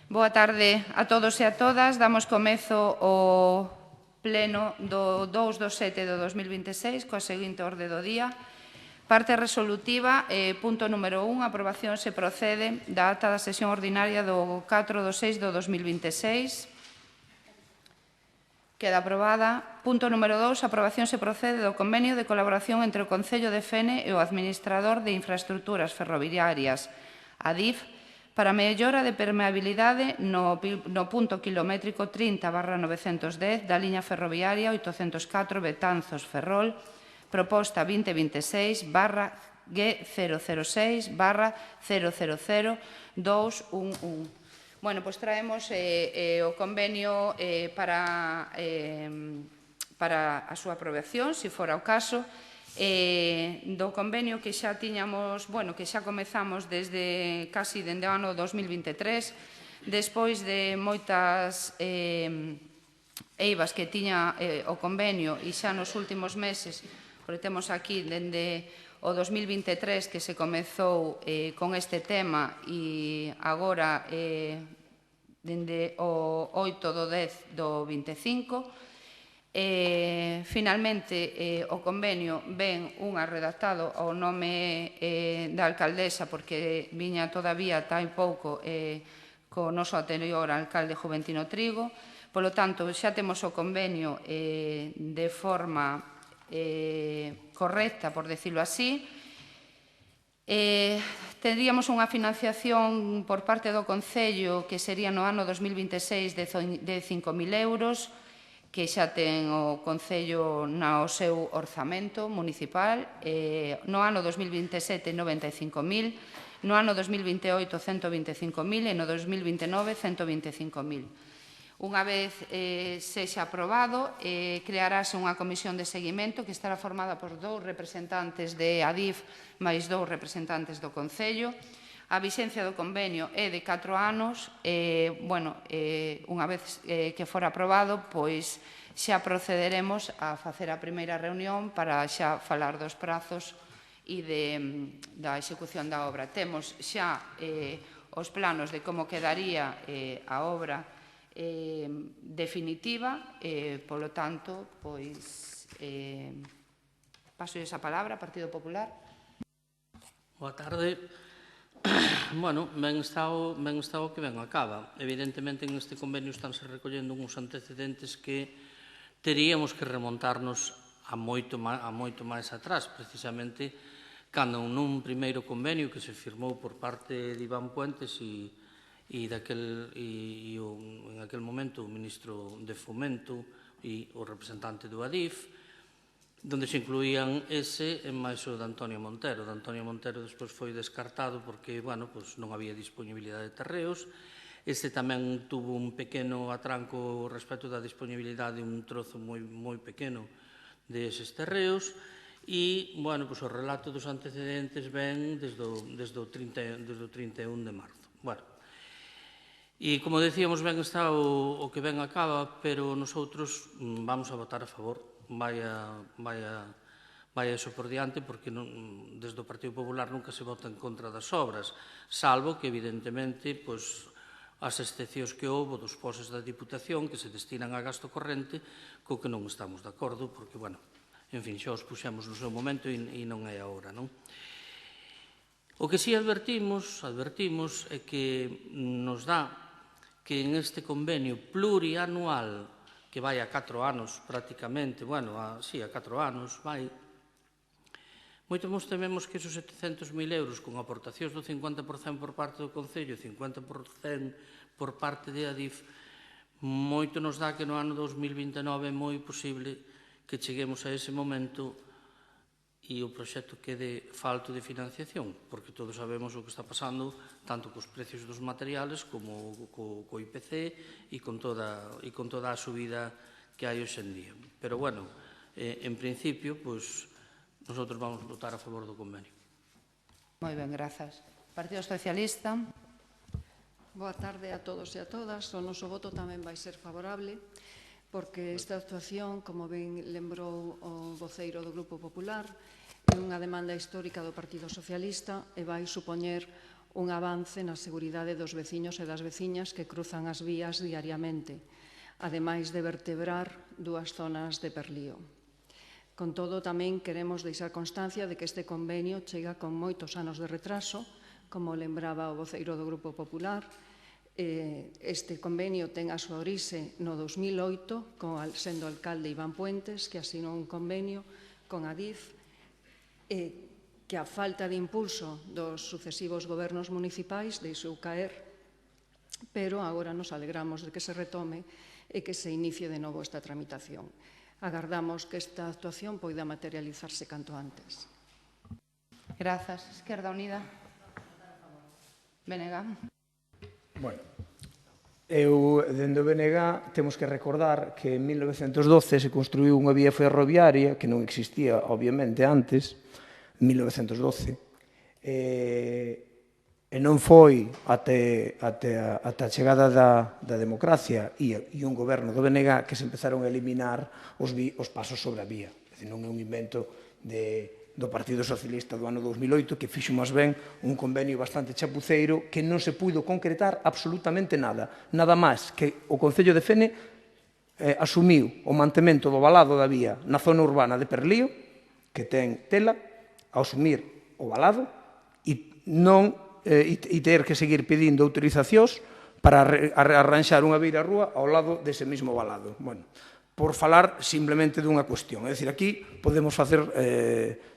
Boa tarde a todos e a todas. Damos comezo ao pleno do 2/7 do 2026 coa seguinte orde do día. Parte resolutiva, punto número 1, aprobación se procede da ata da sesión ordinaria do 4/6 do 2026. Queda aprobada. Punto número 2, aprobación se procede do convenio de colaboración entre o Concello de Fene e o Administrador de Infraestructuras Ferroviarias, ADIF, para a mellora de permeabilidade no punto kilométrico 30/910 da liña ferroviaria 804 Betanzos-Ferrol, proposta 2026/G006/000-211. Bueno, pois traemos o convenio para a súa aprobación, se fora o caso, do convenio que xa tiñamos, bueno, que xa comezamos desde casi dende o ano 2023, despois de moitas eivas que tiña o convenio e xa nos últimos meses, porque temos aquí dende o 2023 que se comezou con este tema e agora dende o 8 do 10 do 25. Finalmente, o convenio ven unha redactado ao nome da alcaldesa, porque viña todavía tai pouco co noso anterior alcalde Juventino Trigo. Polo tanto, xa temos o convenio de forma correcta, por decirlo así. Teríamos unha financiación por parte do Concello que sería no ano 2026 de 5.000 euros, que xa ten o Concello no seu orzamento municipal, no ano 2027 95.000, no ano 2028 125.000 e no 2029 125.000. Unha vez sexa aprobado, crearase unha comisión de seguimento que estará formada por 2 representantes de ADIF máis 2 representantes do Concello. A vixencia do convenio é de 4 anos. Unha vez que fora aprobado, pois xa procederemos a facer a primeira reunión para xa falar dos prazos e da execución da obra. Temos xa os planos de como quedaría a obra definitiva, polo tanto, pois paso esa palabra, Partido Popular. Boa tarde. Bueno, ben está o que ben acaba. Evidentemente, en este convenio estánse recollendo uns antecedentes que teríamos que remontarnos a moito máis atrás, precisamente cando nun primeiro convenio que se firmou por parte de Iván Puentes e en aquel momento o ministro de Fomento e o representante do ADIF, donde se incluían ese e máis o de Antonio Montero. O de Antonio Montero despois foi descartado porque, bueno, pois non había disponibilidade de terreos. Este tamén tuvo un pequeno atranco respecto da disponibilidade, un trozo moi pequeno deses terreos. E, bueno, pois o relato dos antecedentes ven desde o 31 de marzo. Bueno, e, como decíamos, ben está o que ben acaba, pero nosotros vamos a votar a favor. Vaya eso por diante, porque desde o Partido Popular nunca se vota en contra das obras, salvo que, evidentemente, pois, as excepcións que houve dos poses da Diputación que se destinan a gasto corrente, co que non estamos de acordo, porque, bueno, en fin, xa os puxemos no seu momento e non é agora, non? O que si advertimos é que nos dá que en este convenio plurianual que vai a 4 anos prácticamente, bueno, sí, a 4 anos vai, moito nos tememos que esos 700.000 euros con aportacións do 50% por parte do Concello e 50% por parte de ADIF, moito nos dá que no ano 2029 é moi posible que cheguemos a ese momento e o proxecto quede falto de financiación, porque todos sabemos o que está pasando tanto cos precios dos materiales como co IPC e con toda a subida que hai hoxe en día. Pero, bueno, en principio, pois, nosotros vamos a votar a favor do convenio. Moi ben, grazas. Partido Socialista. Boa tarde a todos e a todas. O noso voto tamén vai ser favorable, porque esta actuación, como ben lembrou o voceiro do Grupo Popular, é unha demanda histórica do Partido Socialista e vai supoñer un avance na seguridade dos veciños e das veciñas que cruzan as vías diariamente, ademais de vertebrar dúas zonas de Perlío. Con todo, tamén queremos deixar constancia de que este convenio chega con moitos anos de retraso, como lembraba o voceiro do Grupo Popular. Este convenio ten a súa orixe no 2008, sendo alcalde Iván Puentes, que asinou un convenio con Adif, que a falta de impulso dos sucesivos gobernos municipais deixou caer, pero agora nos alegramos de que se retome e que se inicie de novo esta tramitación. Agardamos que esta actuación poida materializarse canto antes. Grazas. Esquerda Unida. BNG. Bueno, dende o BNG temos que recordar que en 1912 se construiu unha vía ferroviaria que non existía, obviamente, antes, en 1912, e non foi ata a chegada da democracia e un goberno do BNG que se empezaron a eliminar os pasos sobre a vía. Non é un invento do Partido Socialista do ano 2008, que fixo máis ben un convenio bastante chapuceiro que non se puido concretar absolutamente nada. Nada máis que o Concello de Fene asumiu o mantemento do valado da vía na zona urbana de Perlío, que ten tela, a asumir o valado e ter que seguir pedindo autorizacións para arranxar unha beirarrúa ao lado dese mesmo valado. Bueno, por falar simplemente dunha cuestión. É dicir, aquí podemos facer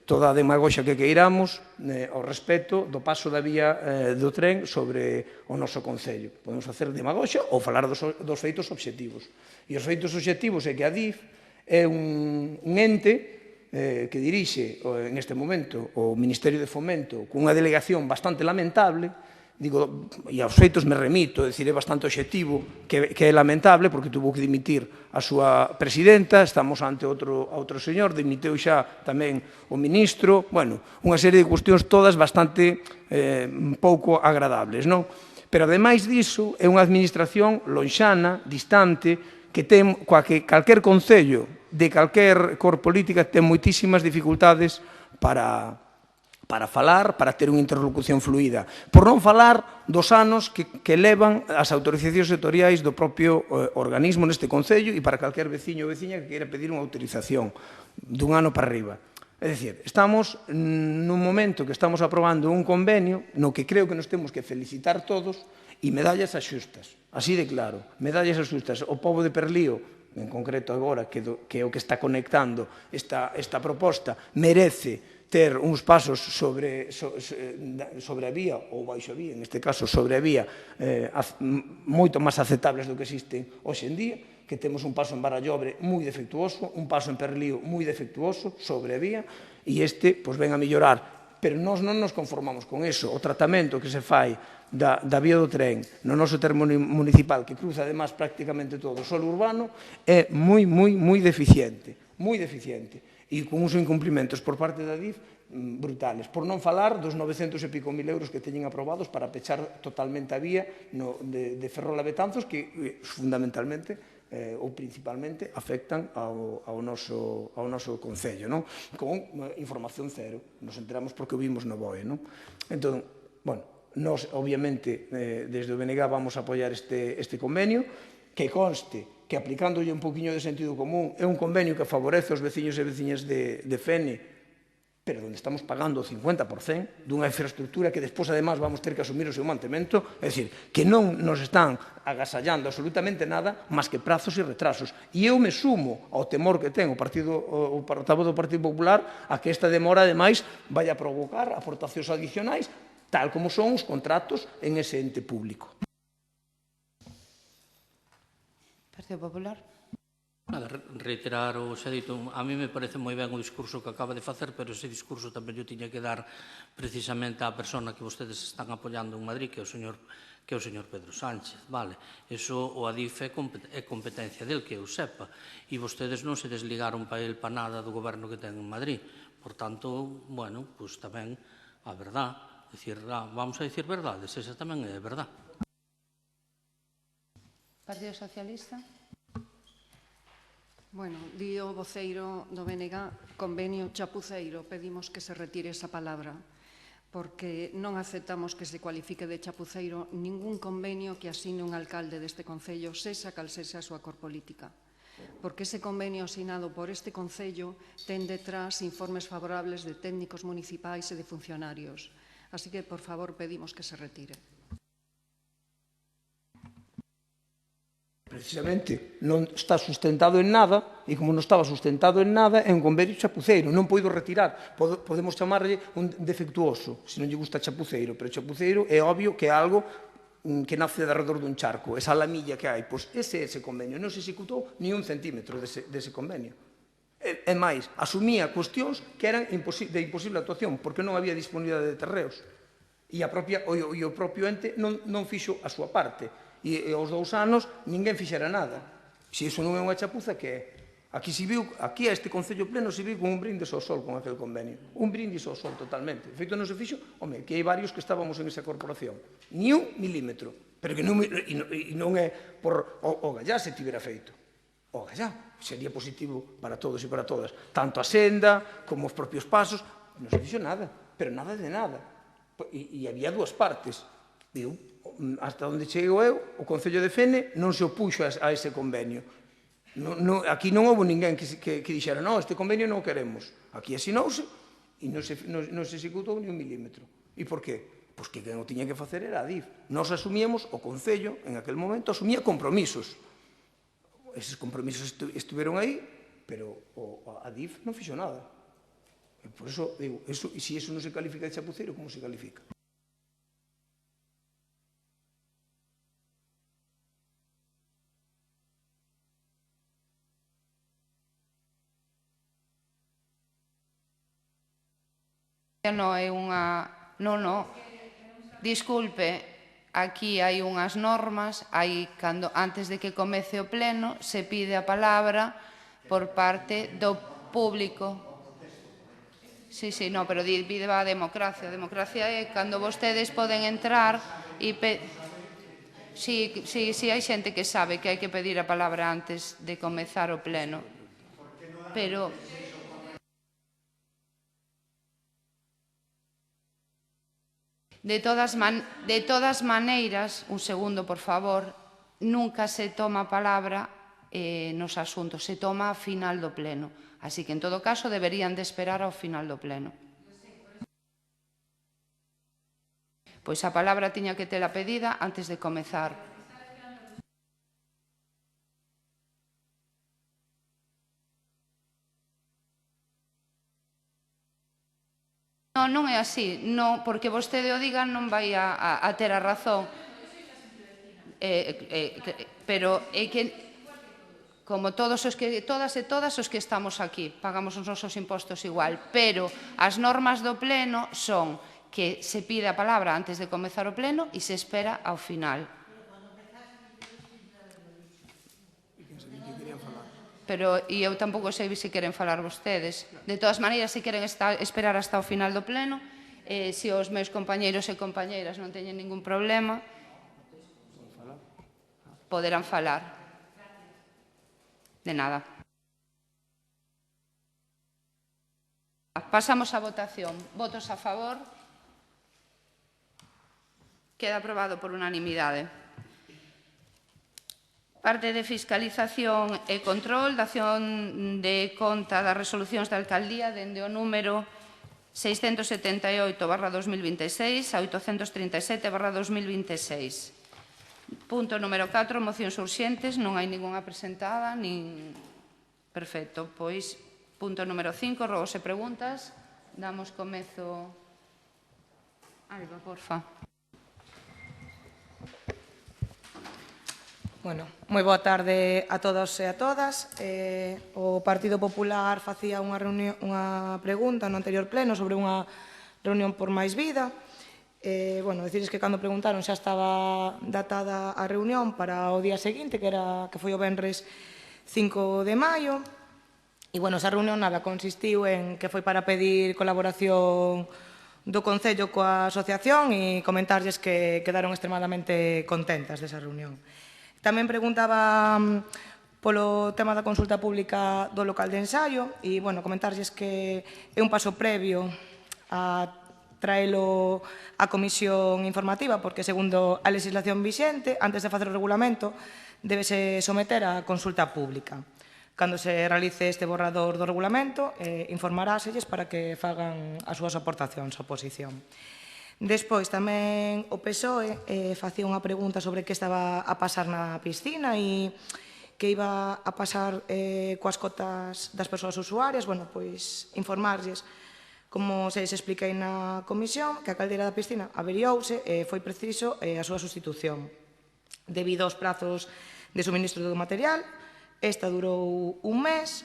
toda a demagoxa que queiramos ao respecto do paso da vía do tren sobre o noso Concello. Podemos facer demagoxa ou falar dos feitos obxectivos. E os feitos obxectivos é que a DIF é un ente que dirixe en este momento o Ministerio de Fomento cunha delegación bastante lamentable, digo, e aos feitos me remito, é dicir, é bastante obxectivo que é lamentable porque tuvo que dimitir a súa presidenta, estamos ante outro señor, dimitiu xa tamén o ministro, bueno, unha serie de cuestións todas bastante pouco agradables, non? Pero, ademais diso, é unha administración lonxana, distante, coa que calquer concello de calquer cor política ten moitísimas dificultades para falar, para ter unha interlocución fluida. Por non falar dos anos que levan as autorizacións sectoriais do propio organismo neste Concello e para calquer veciño ou veciña que queira pedir unha autorización dun ano para arriba. É dicir, estamos nun momento que estamos aprobando un convenio no que creo que nos temos que felicitar todos e medallas axustas, así de claro, medallas axustas. O pobo de Perlío, en concreto agora, que é o que está conectando esta proposta, merece ter uns pasos sobre a vía, ou baixo a vía, neste caso sobre a vía, moito máis aceptables do que existen hoxe en día, que temos un paso en Barallobre moi defectuoso, un paso en Perlío moi defectuoso sobre a vía, e este ven a mellorar. Pero nós non nos conformamos con iso. O tratamento que se fai da vía do tren no noso termo municipal, que cruza además prácticamente todo o solo urbano, é moi deficiente, e con uns incumplimentos por parte da DIF brutales, por non falar dos 900 e pico mil euros que teñen aprobados para pechar totalmente a vía de Ferrol a Betanzos, que fundamentalmente ou principalmente afectan ao noso Concello, con información cero. Nos enteramos porque o vimos no BOE. Entón, nós, obviamente, desde o BNG vamos a apoiar este convenio, que conste que, aplicándolle un poquinho de sentido común, é un convenio que favorece os veciños e veciñas de Fene, pero onde estamos pagando o 50% dunha infraestructura que despois, además, vamos ter que asumir o seu mantemento, é dicir, que non nos están agasallando absolutamente nada máis que prazos e retrasos. E eu me sumo ao temor que ten o portavoz do Partido Popular a que esta demora, ademais, vai a provocar aportacións adicionais, tal como son os contratos en ese ente público. Partido Popular. Reiterar o xa dito, a mí me parece moi ben o discurso que acaba de facer, pero ese discurso tamén yo tiña que dar precisamente á persona que vostedes están apoiando en Madrid, que é o señor Pedro Sánchez, vale? Eso o ADIF é competencia del, que eu sepa, e vostedes non se desligaron para el para nada do goberno que ten en Madrid. Por tanto, bueno, pois tamén a verdad, vamos a dicir verdades, esa tamén é verdad. Partido Socialista. Bueno, di o voceiro do BNG, convenio chapuceiro, pedimos que se retire esa palabra, porque non aceptamos que se cualifique de chapuceiro ningún convenio que asine un alcalde deste concello, sexa cal sexa a súa cor política. Porque ese convenio asinado por este concello ten detrás informes favorables de técnicos municipais e de funcionarios. Así que, por favor, pedimos que se retire. Precisamente, non está sustentado en nada, e como non estaba sustentado en nada, é un convenio chapuceiro, non poido retirar. Podemos chamarlle un defectuoso, se non lle gusta chapuceiro, pero chapuceiro é obvio que é algo que nace de arredor dun charco, esa lamilla que hai, pois ese é ese convenio, non se executou ni un centímetro dese convenio. É máis, asumía cuestións que eran de imposible actuación, porque non había disponibilidade de terreos, e o propio ente non fixo a súa parte. E aos 2 anos ninguén fixera nada. Se iso non é unha chapuza, que é? Aquí a este Concello Pleno se viu con un brindis ao sol con aquel convenio. Un brindis ao sol totalmente. De feito non se fixo, home, que hai varios que estábamos en esa corporación. Ni un milímetro. Pero que non é por o Gallá se tivera feito. O Gallá sería positivo para todos e para todas. Tanto a senda como os propios pasos. Non se fixo nada. Pero nada de nada. E había 2 partes. Digo, hasta onde chego eu, o Concello de Fene non se opuxo a ese convenio. Aquí non houve ninguén que dixera, non, este convenio non o queremos. Aquí asinouse e non se executou ni un milímetro. E por qué? Pois que quen o tiña que facer era a DIF. Nos asumíamos, o Concello, en aquel momento, asumía compromisos. Eses compromisos estuveron aí, pero a DIF non fixo nada. E por iso, digo, e se iso non se califica de chapuceiro, como se califica? Non é unha... Non. Disculpe, aquí hai unhas normas, antes de que comece o pleno, se pide a palabra por parte do público. Sí, no, pero viva a democracia. A democracia é cando vostedes poden entrar e... Sí, hai xente que sabe que hai que pedir a palabra antes de comezar o pleno. Pero... De todas maneiras, un segundo, por favor, nunca se toma palabra nos asuntos, se toma a final do pleno. Así que, en todo caso, deberían de esperar ao final do pleno. Pois a palabra tiña que tela pedida antes de comezar. Non é así, porque vostede o diga non vai a ter a razón. Pero é que, como todas e todas os que estamos aquí, pagamos os nosos impostos igual, pero as normas do pleno son que se pide a palabra antes de comezar o pleno e se espera ao final. Pero eu tampouco sei se queren falar vostedes. De todas maneiras, se queren esperar hasta o final do pleno, se os meus compañeiros e compañeiras non teñen ningún problema, poderán falar. De nada. Pasamos á votación. Votos a favor. Queda aprobado por unanimidade. Parte de fiscalización e control, dación de conta das resolucións da alcaldía dende o número 678/2026 a 837/2026. Punto número 4, mocións urxentes, non hai ningunha presentada, nin... Perfecto, pois, punto número 5, rogos e preguntas. Damos comezo... Alba, porfa. Bueno, moi boa tarde a todos e a todas. O Partido Popular facía unha pregunta no anterior pleno sobre unha reunión por máis vida. Decirles que cando preguntaron xa estaba datada a reunión para o día seguinte, que foi o venres 5 de maio. E, esa reunión nada consistiu en que foi para pedir colaboración do Concello coa asociación e comentarlles que quedaron extremadamente contentas desa reunión. Tamén preguntaba polo tema da consulta pública do local de ensaio e, comentarlles que é un paso previo a traelo á comisión informativa, porque segundo a legislación vixente, antes de facer o regulamento, debese someter a consulta pública. Cando se realice este borrador do regulamento, informaráselles para que fagan as súas aportacións á oposición. Despois, tamén o PSOE facía unha pregunta sobre que estaba a pasar na piscina e que iba a pasar coas cotas das persoas usuarias. Bueno, pois informarlles, como se expliquei na comisión, que a caldeira da piscina averiouse e foi preciso a súa sustitución. Debido aos prazos de suministro do material, esta durou un mes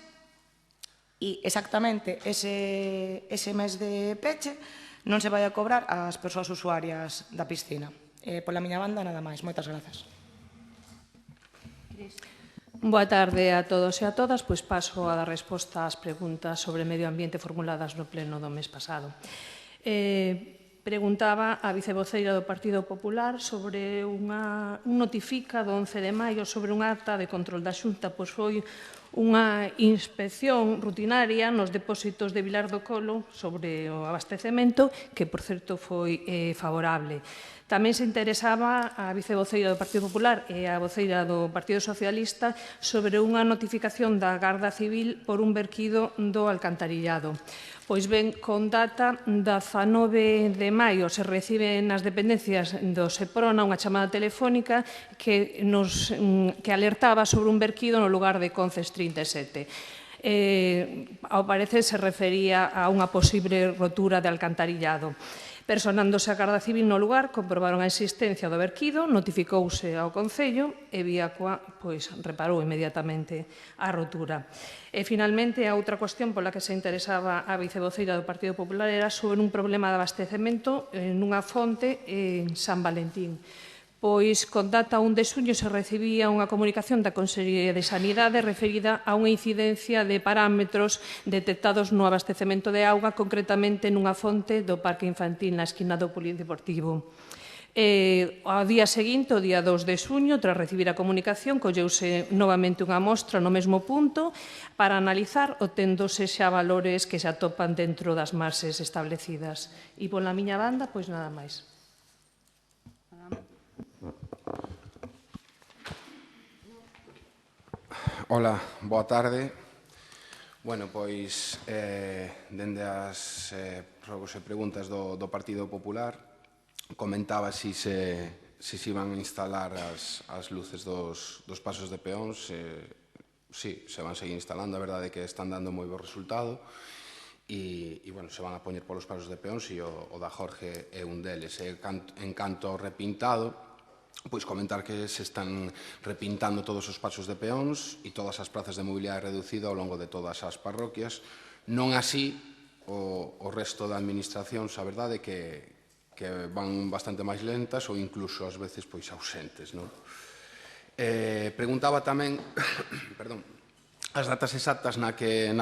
e exactamente ese mes de peche non se vai a cobrar ás persoas usuarias da piscina. Pola miña banda, nada máis. Moitas grazas. Boa tarde a todos e a todas. Pois paso a dar resposta ás preguntas sobre medio ambiente formuladas no pleno do mes pasado. Preguntaba a vicevoceira do Partido Popular sobre un notifica do 11 de maio sobre unha acta de control da Xunta. Pois foi unha inspección rutinaria nos depósitos de Vilar do Colo sobre o abastecemento, que, por certo, foi favorable. Tamén se interesaba a vicevoceira do Partido Popular e a voceira do Partido Socialista sobre unha notificación da Garda Civil por un verquido do alcantarillado. Pois ben, con data 19 de maio se recibe nas dependencias do Seprona unha chamada telefónica que alertaba sobre un verquido no lugar de Conces 37. Ao parecer se refería a unha posible rotura de alcantarillado. Personándose a Garda Civil no lugar, comprobaron a existencia do verquido, notificouse ao Concello e Viacua reparou inmediatamente a rotura. E, finalmente, a outra cuestión pola que se interesaba a vicevoceira do Partido Popular era sobre un problema de abastecemento nunha fonte en San Valentín. Pois, con data 1 de xuño, se recibía unha comunicación da Consellería de Sanidade referida a unha incidencia de parámetros detectados no abastecemento de auga, concretamente nunha fonte do Parque Infantil na esquina do Polideportivo. Ao día seguinte, o día 2 de xuño, tras recibir a comunicación, colleuse novamente unha mostra no mesmo punto para analizar, obténdose xa valores que se atopan dentro das marxes establecidas. E, pola miña banda, pois nada máis. Ola, boa tarde. Bueno, pois, dende as rogos e preguntas do Partido Popular, comentaba se iban a instalar as luces dos pasos de peóns. Sí, se van seguir instalando, a verdade é que están dando moi bo resultado. E, bueno, se van a poñer polos pasos de peóns e o da Jorge é un deles. En canto ao repintado, pois comentar que se están repintando todos os pasos de peóns e todas as plazas de mobilidade reducida ao longo de todas as parroquias. Non así o resto da administracións, a verdade, que van bastante máis lentas ou incluso ás veces ausentes. Preguntaba tamén as datas exactas nas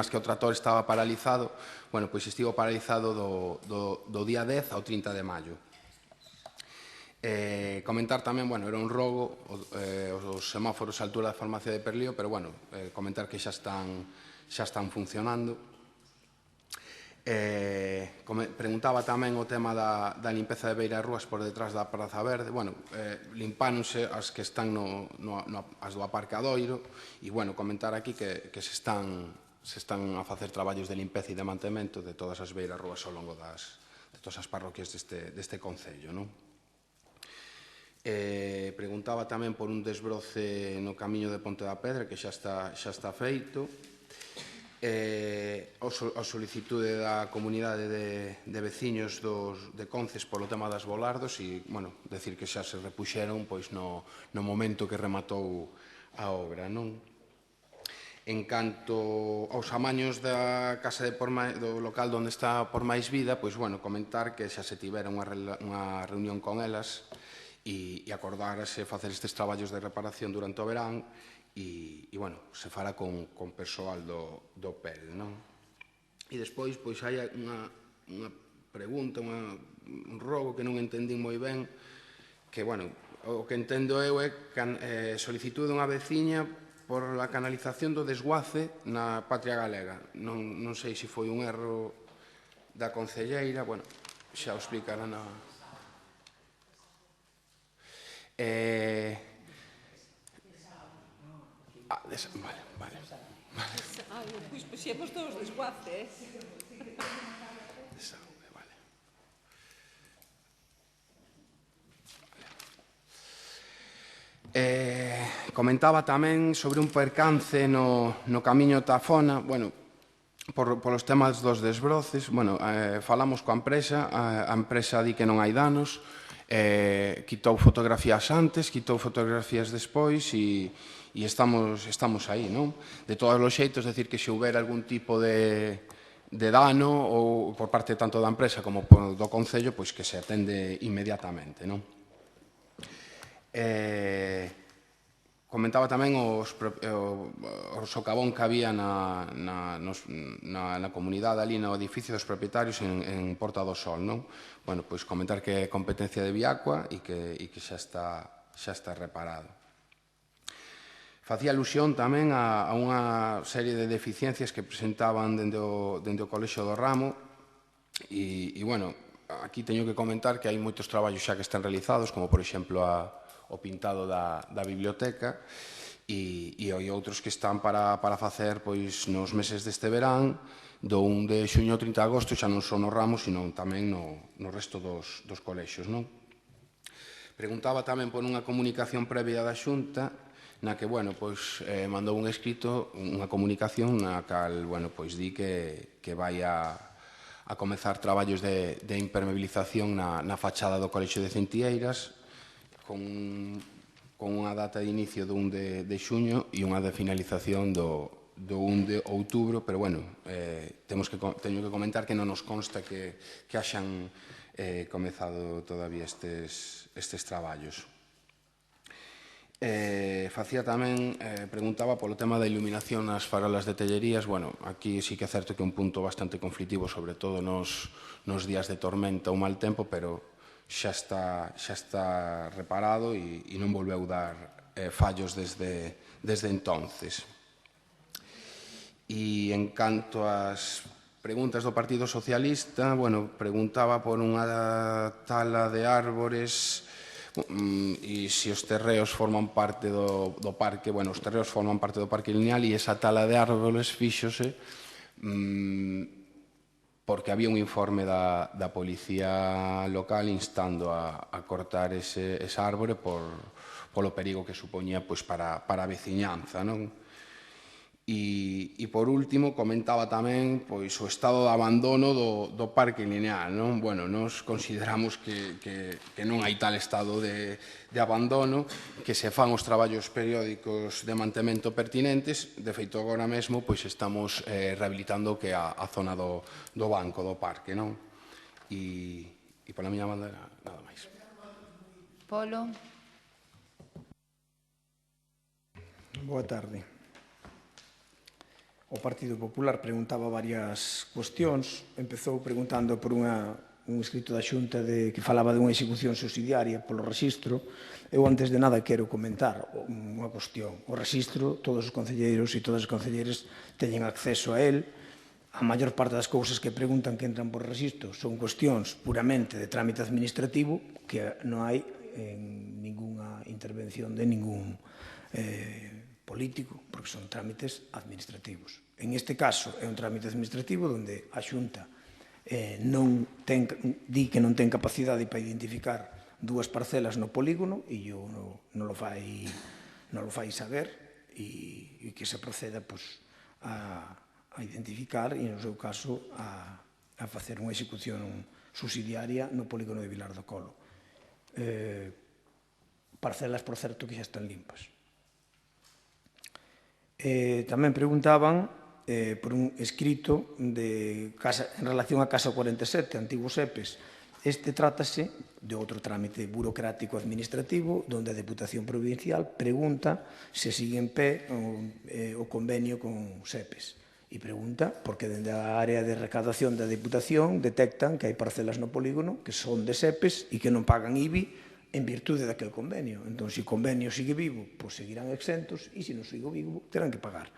que o tractor estaba paralizado. Bueno, pois estivo paralizado do día 10 ao 30 de maio. Comentar tamén, bueno, era un rogo os semáforos á altura da farmacia de Perlío, pero, bueno, comentar que xa están funcionando. Preguntaba tamén o tema da limpeza de beirarrúas por detrás da Praza Verde. Bueno, limpáronse as que están as do aparcadoiro e, bueno, comentar aquí que se están a facer traballos de limpeza e de mantemento de todas as beirarrúas ao longo de todas as parroquias deste concello, non? Preguntaba tamén por un desbroce no camiño de Ponte da Pedra, que xa está feito. A solicitude da comunidade de veciños de Conces polo tema das volardos e, bueno, decir que xa se repuxeron no momento que rematou a obra, non? En canto aos amaños da casa do local onde está Por Máis Vida, pois, bueno, comentar que xa se tivera unha reunión con elas e acordárase facer estes traballos de reparación durante o verán e, bueno, se fará con persoal do PEL, non? E despois, pois, hai unha pregunta, un rogo que non entendín moi ben, que, bueno, o que entendo eu é solicitude dunha veciña por a canalización do desguace na Patria Galega. Non sei se foi un erro da concelleira, bueno, xa o explicarán na... Vale. Ai, pois puxemos todos desguace, Desaugue, vale. Comentaba tamén sobre un percance no camiño Tafona, bueno, polos temas dos desbroces, bueno, falamos coa empresa, a empresa di que non hai danos, quitou fotografías antes, quitou fotografías despois e estamos aí, non? De todos os xeitos, decir que se houbera algún tipo de dano ou por parte tanto da empresa como do Concello, pois que se atende inmediatamente, non? Comentaba tamén o socavón que había na comunidade ali no edificio dos propietarios en Porta do Sol, non? Bueno, pois comentar que é competencia de Viacua e que xa está reparado. Facía alusión tamén a unha serie de deficiencias que presentaban dende o Colexio do Ramo e, bueno, aquí teño que comentar que hai moitos traballos xa que están realizados, como, por exemplo, o pintado da biblioteca e outros que están para facer pois nos meses deste verán, do 1 de xuño ao 30 de agosto, xa non só no Ramo, sino tamén no resto dos colexios, non? Preguntaba tamén por unha comunicación previa da Xunta, na que, bueno, pois mandou un escrito, unha comunicación na cal, bueno, pois di que vai a comezar traballos de impermeabilización na fachada do Colexio de Centieiras, con unha data de inicio do 1 de xuño e unha de finalización do 1 de outubro, pero, bueno, teño que comentar que non nos consta que haxan comezado todavía estes traballos. Facía tamén, preguntaba polo tema da iluminación nas farolas de Tellerías. Bueno, aquí sí que é certo que é un punto bastante conflitivo, sobre todo nos días de tormenta ou mal tempo, pero xa está reparado e non volveu dar fallos desde entonces. E en canto ás preguntas do Partido Socialista, bueno, preguntaba por unha tala de árbores e se os terreos forman parte do parque. Bueno, os terreos forman parte do parque lineal e esa tala de árbores fíxose porque había un informe da policía local instando a cortar esa árbore polo perigo que supoñía para a veciñanza, non? E por último comentaba tamén o estado de abandono do parque lineal, non? Bueno, nos consideramos que non hai tal estado de abandono, que se fan os traballos periódicos de mantemento pertinentes. De feito, agora mesmo estamos rehabilitando que a zona do banco do parque, non? E pola miña banda nada máis. Polo. Boa tarde. O Partido Popular preguntaba varias cuestións. Empezou preguntando por un escrito da Xunta que falaba dunha execución subsidiaria polo rexistro. Eu, antes de nada, quero comentar unha cuestión. O rexistro, todos os concelleiros e todas as concelleiras teñen acceso a él. A maior parte das cousas que preguntan que entran por rexistro son cuestións puramente de trámite administrativo, que non hai ninguna intervención de ningún político, porque son trámites administrativos. En este caso, é un trámite administrativo onde a Xunta di que non ten capacidade para identificar dúas parcelas no polígono e non lo fai saber e que se proceda a identificar e, no seu caso, a facer unha execución subsidiaria no polígono de Vilar do Colo. Parcelas, por certo, que xa están limpas. Tamén preguntaban por un escrito en relación a Casa 47, antigo SEPES. Este trátase de outro trámite burocrático administrativo onde a Deputación Provincial pregunta se sigue en pé o convenio con SEPES. E pregunta porque dende a área de recaudación da Deputación detectan que hai parcelas no polígono que son de SEPES e que non pagan IBI en virtude daquel convenio. Entón, se o convenio sigue vivo, pois seguirán exentos, e se non sigue vivo, terán que pagar.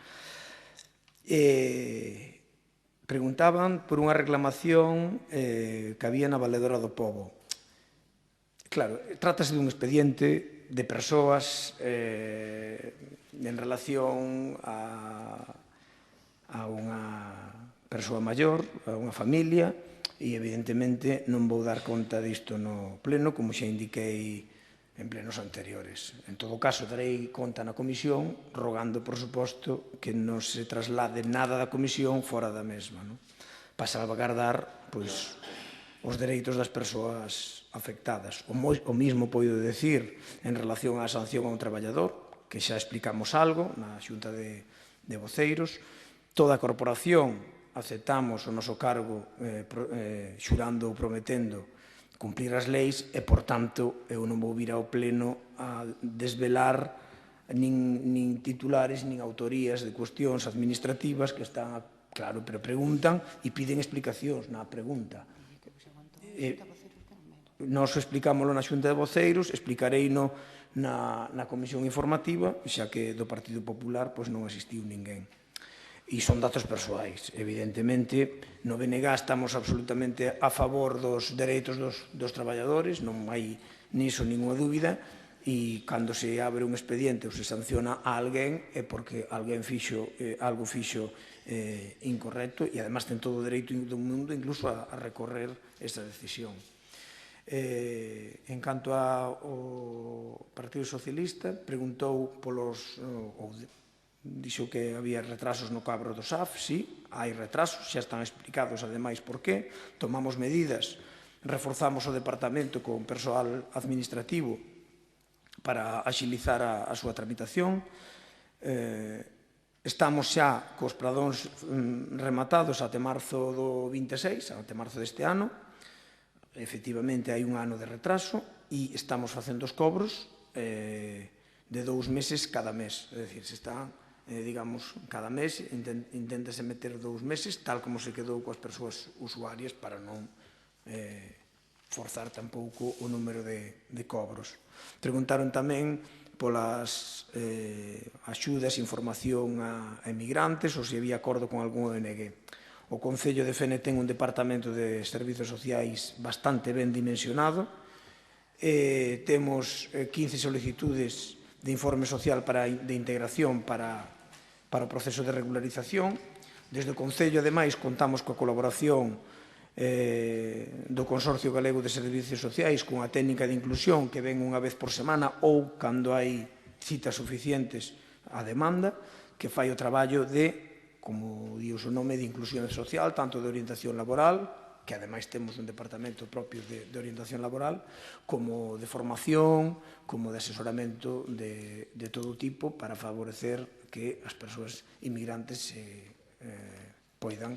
Preguntaban por unha reclamación que había na Valedora do Pobo. Claro, trátase dun expediente de persoas en relación a unha persoa maior, a unha familia, e evidentemente non vou dar conta disto no pleno, como xa indiquei en plenos anteriores. En todo caso, darei conta na comisión, rogando, por suposto, que non se traslade nada da comisión fora da mesma, para salvaguardar os dereitos das persoas afectadas. O mismo poido decir en relación á sanción a un traballador, que xa explicamos algo na Xunta de Voceiros. Toda a corporación aceptamos o noso cargo xurando ou prometendo cumplir as leis e, por tanto, eu non vou vir ao pleno a desvelar nin titulares nin autorías de cuestións administrativas que están, claro, pero preguntan e piden explicacións na pregunta. Nós explicámoslo na Xunta de Voceiros, explicareino na comisión informativa, xa que do Partido Popular non asistiu ninguén. E son datos persoais. Evidentemente, no BNG estamos absolutamente a favor dos dereitos dos traballadores, non hai niso ninguna dúbida, e cando se abre un expediente ou se sanciona a alguén é porque alguén algo fixo incorrecto e, además, ten todo o dereito do mundo incluso a recorrer esa decisión. En canto ao Partido Socialista, preguntou polos... Dixo que había retrasos no cobro do SAF. Sí, hai retrasos, xa están explicados, ademais, por qué. Tomamos medidas, reforzamos o departamento con persoal administrativo para axilizar a súa tramitación. Estamos xa cos pradóns rematados até marzo do 26, até marzo deste ano. Efectivamente, hai un ano de retraso e estamos facendo os cobros de 2 meses cada mes. É dicir, se están... digamos, cada mes inténtase meter 2 meses, tal como se quedou coas persoas usuarias, para non forzar tampouco o número de cobros. Preguntaron tamén polas axudas, información a emigrantes, ou se había acordo con algún ONG. O Concello de Fene ten un departamento de servizos sociais bastante ben dimensionado. Temos 15 solicitudes de informe social de integración para o proceso de regularización. Desde o Concello, ademais, contamos coa colaboración do Consorcio Galego de Servizos Sociais cunha técnica de inclusión que ven unha vez por semana ou cando hai citas suficientes á demanda, que fai o traballo de, como di o seu nome, de inclusión social, tanto de orientación laboral, que ademais temos un departamento propio de orientación laboral, como de formación, como de asesoramento de todo tipo para favorecer que as persoas inmigrantes poidan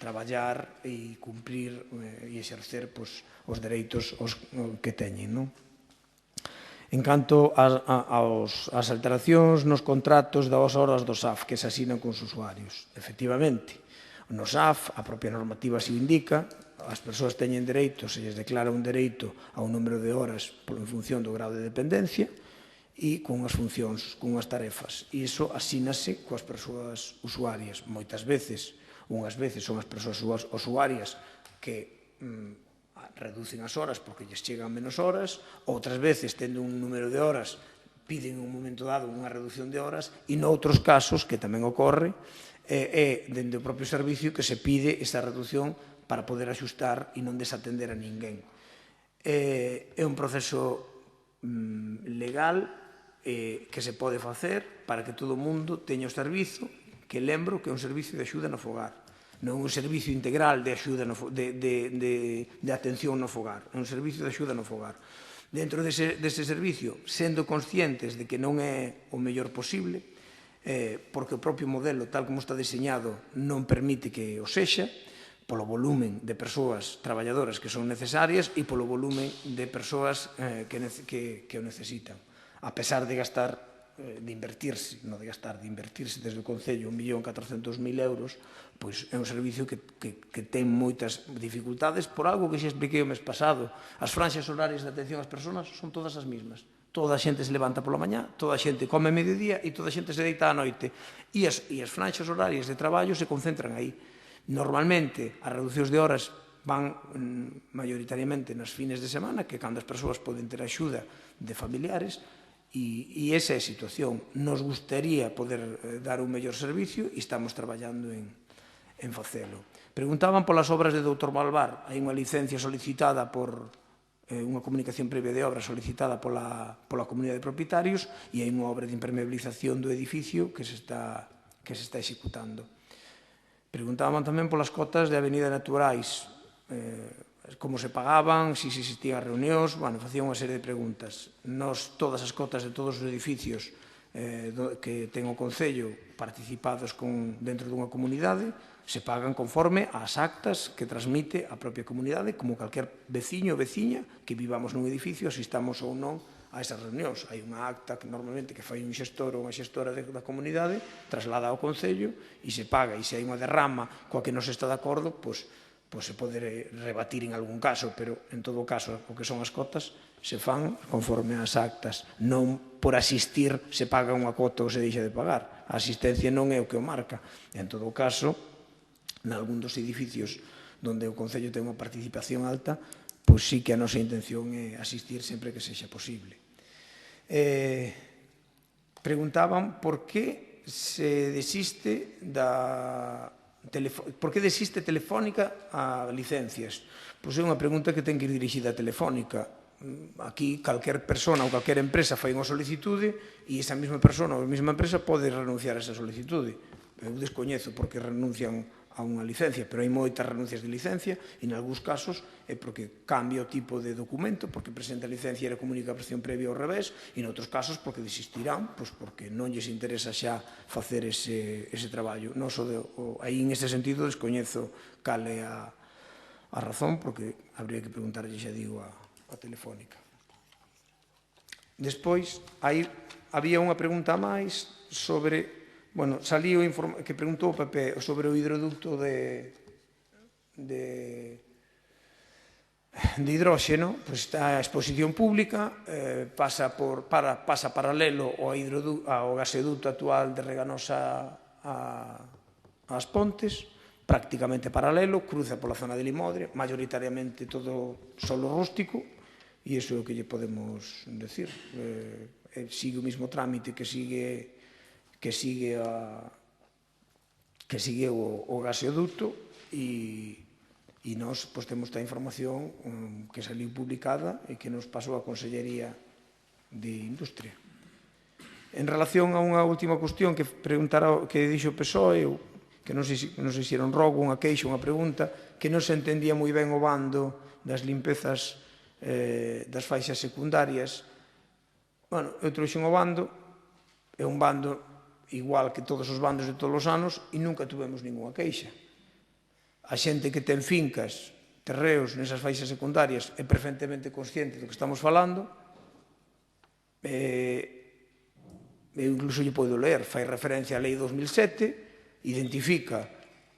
traballar e cumprir e exercer os dereitos que teñen. En canto ás alteracións nos contratos das horas do SAF que se asinan cos usuarios, efectivamente, no SAF, a propia normativa se indica, as persoas teñen dereito, se lles declara un dereito a un número de horas en función do grado de dependencia e con unhas funcións, con unhas tarefas. E iso asínase coas persoas usuarias. Moitas veces, unhas veces son as persoas usuarias que reducen as horas porque lles chegan menos horas, outras veces, tendo un número de horas, piden en un momento dado unha reducción de horas, e noutros casos, que tamén ocorre, é dende o propio servicio que se pide esa reducción para poder axustar e non desatender a ninguén. É un proceso legal que se pode facer para que todo o mundo teña o servizo, que lembro que é un servicio de axuda no fogar, non un servicio integral de axuda de atención no fogar, é un servicio de axuda no fogar. Dentro dese servicio, sendo conscientes de que non é o mellor posible, porque o propio modelo, tal como está diseñado, non permite que o sexa, polo volumen de persoas traballadoras que son necesarias e polo volumen de persoas que o necesitan. A pesar de gastar, de invertirse desde o Concello 1.400.000 euros, pois é un servicio que ten moitas dificultades por algo que xa expliquei o mes pasado. As franxas horarias de atención ás persoas son todas as mesmas. Toda a xente se levanta pola mañá, toda a xente come a mediodía e toda a xente se deita á noite. E as franxas horarias de traballo se concentran aí. Normalmente, as reducións de horas van maioritariamente nas fines de semana, que cando as persoas poden ter axuda de familiares, e esa é a situación. Nos gustaría poder dar un mellor servicio e estamos traballando en facelo. Preguntaban polas obras de Dr. Malvar. Hai unha licencia solicitada por unha comunicación previa de obra solicitada pola comunidade de propietarios e hai unha obra de impermeabilización do edificio que se está executando. Preguntaban tamén polas cotas de avenida naturais, como se pagaban, se existían reunións, facían unha serie de preguntas. Nos, todas as cotas de todos os edificios que ten o Concello participados dentro dunha comunidade se pagan conforme ás actas que transmite a propia comunidade, como calquer veciño ou veciña que vivamos nun edificio, asistamos ou non a esas reunións. Hai unha acta que normalmente que fai un xestor ou unha xestora da comunidade, traslada ao Concello e se paga. E se hai unha derrama coa que non se está de acordo, pois se pode rebatir en algún caso, pero en todo caso o que son as cotas se fan conforme ás actas. Non por asistir se paga unha cota ou se deixa de pagar. A asistencia non é o que o marca. En todo caso, nalgún dos edificios onde o Concello ten unha participación alta, pois sí que a nosa intención é asistir sempre que sexa posible. Preguntaban por que desiste Telefónica a licencias. Pois é unha pregunta que ten que ir dirixida a Telefónica. Aquí calquer persona ou calquer empresa fai unha solicitude e esa mesma persona ou a mesma empresa pode renunciar a esa solicitude. Eu descoñezo porque renuncian a unha licencia, pero hai moitas renuncias de licencia e, en algúns casos, é porque cambia o tipo de documento, porque presenta a licencia e a comunicación previa ao revés, e, noutros casos, porque desistirán, porque non lles interesa xa facer ese traballo. Aí, en ese sentido, descoñezo cal é a razón, porque habría que preguntarlle, xa digo, a Telefónica. Despois, había unha pregunta máis sobre... salí que preguntou o PP sobre o hidroducto de hidróxeno, está a exposición pública, pasa paralelo ao gasoduto actual de Reganosa ás Pontes, prácticamente paralelo, cruza pola zona de Limodre, maioritariamente todo solo rústico, e iso é o que lle podemos decir. Sigue o mesmo trámite que sigue o gasoduto e nós temos esta información que saliu publicada e que nos pasou a Consellería de Industria. En relación a unha última cuestión que dixo o PSOE, que non sei se era un rogo, unha queixa, unha pregunta, que non se entendía moi ben o bando das limpezas das faixas secundarias. Eu trouxen o bando, é un bando igual que todos os bandos de todos os anos e nunca tuvemos ninguna queixa. A xente que ten fincas, terreos nesas faixas secundarias é perfectamente consciente do que estamos falando. Eu incluso lle podo ler, fai referencia á Lei 2007, identifica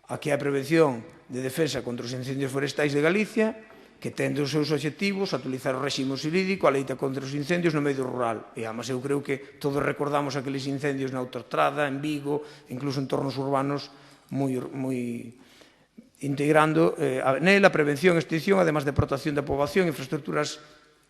a que é a prevención de defensa contra os incendios forestais de Galicia, que ten dos seus obxectivos actualizar o réxime xurídico, a leita contra os incendios no medio rural. E, además, eu creo que todos recordamos aqueles incendios na autoestrada, en Vigo, incluso en entornos urbanos, integrando nela a prevención e extinción, además de protección da poboación, infraestructuras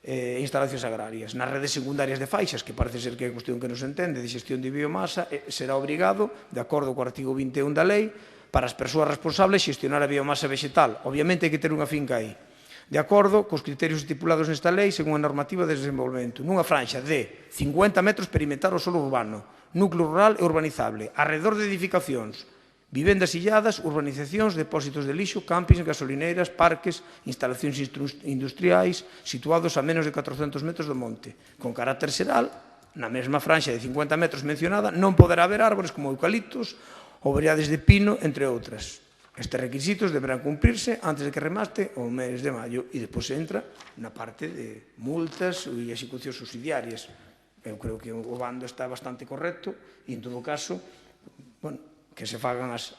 e instalacións agrarias. Nas redes secundarias de faixas, que parece ser que é a cuestión que nos entende, de xestión de biomasa, será obrigado, de acordo co artigo 21 da lei, para as persoas responsables xestionar a biomasa vegetal. Obviamente hai que ter unha finca aí, de acordo cos criterios estipulados nesta lei según a normativa de desenvolvemento, nunha franxa de 50 metros perimetral ao solo urbano, núcleo rural e urbanizable, arredor de edificacións, vivendas illadas, urbanizacións, depósitos de lixo, campings, gasolineiras, parques, instalacións industriais situados a menos de 400 metros do monte. Con carácter xeral, na mesma franxa de 50 metros mencionada, non poderá haber árbores como eucaliptos ou variedades de pino, entre outras. Estes requisitos deberán cumprirse antes de que remate o mes de maio e despois entra na parte de multas e execucións subsidiarias. Eu creo que o bando está bastante correcto e, en todo caso, que se fagan as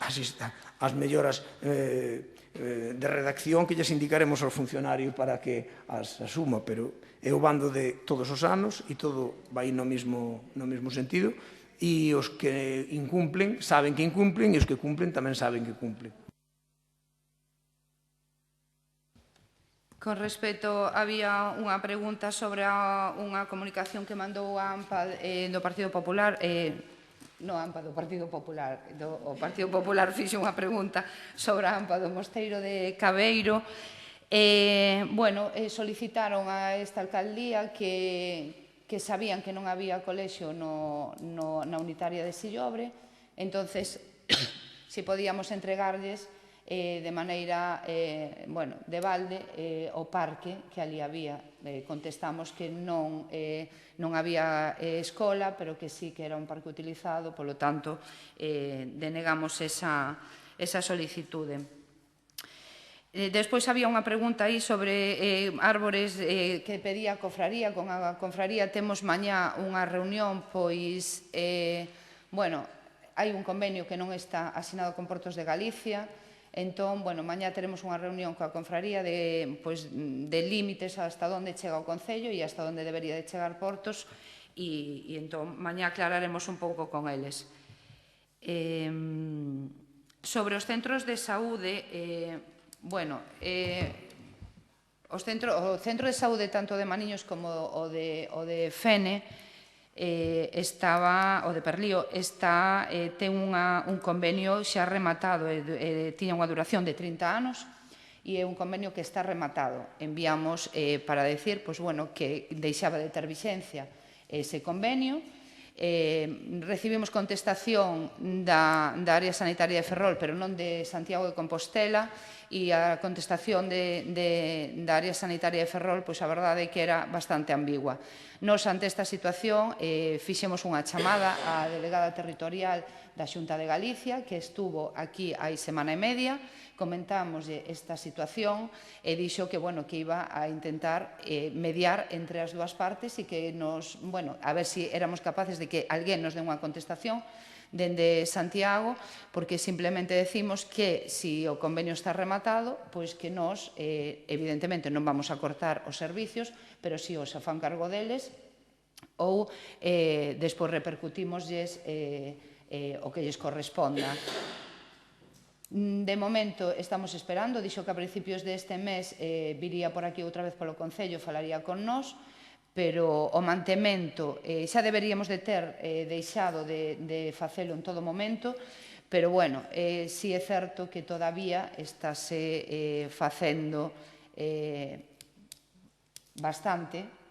melloras de redacción que lles indicaremos ao funcionario para que as asuma, pero é o bando de todos os anos e todo vai no mesmo sentido e os que incumplen saben que incumplen e os que cumplen tamén saben que cumplen. Con respecto, había unha pregunta sobre unha comunicación que mandou a AMPA do Partido Popular, non a AMPA do Partido Popular, o Partido Popular fixe unha pregunta sobre a AMPA do Mosteiro de Cabeiro. Solicitaron a esta alcaldía que sabían que non había colexio na unitaria de Sillobre, entonces, se podíamos entregarlles de maneira, de balde, o parque que ali había. Contestamos que non había escola, pero que sí que era un parque utilizado, polo tanto, denegamos esa solicitude. Despois había unha pregunta aí sobre árbores que pedía a Cofraría. Con a Cofraría temos mañá unha reunión, pois, hai un convenio que non está asinado con Portos de Galicia. Entón, mañá teremos unha reunión coa Confraría de límites hasta onde chega o Concello e hasta onde debería de chegar Portos, e entón mañá aclararemos un pouco con eles. Sobre os centros de saúde, o centro de saúde tanto de Maniños como o de Fene, o de Perlío, ten un convenio xa rematado, tiña unha duración de 30 anos, e é un convenio que está rematado. Enviamos para decir que deixaba de ter vixencia ese convenio. Recibimos contestación da área sanitaria de Ferrol, pero non de Santiago de Compostela, e a contestación da área sanitaria de Ferrol, pois a verdade é que era bastante ambigua. Nos, ante esta situación, fixemos unha chamada á delegada territorial da Xunta de Galicia, que estuvo aquí hai semana e media, comentámoslle esta situación e dixo que iba a intentar mediar entre as dúas partes e que a ver se éramos capaces de que alguén nos dé unha contestación dende Santiago, porque simplemente decimos que se o convenio está rematado, pois que nós, evidentemente, non vamos a cortar os servicios, pero si os afán cargo deles, ou despois repercutimosles o que lles corresponda. De momento estamos esperando, dixo que a principios deste mes viría por aquí outra vez polo Concello, falaría con nós, pero o mantemento xa deberíamos de ter deixado de facelo en todo momento, pero si é certo que todavía estáse facendo bastante.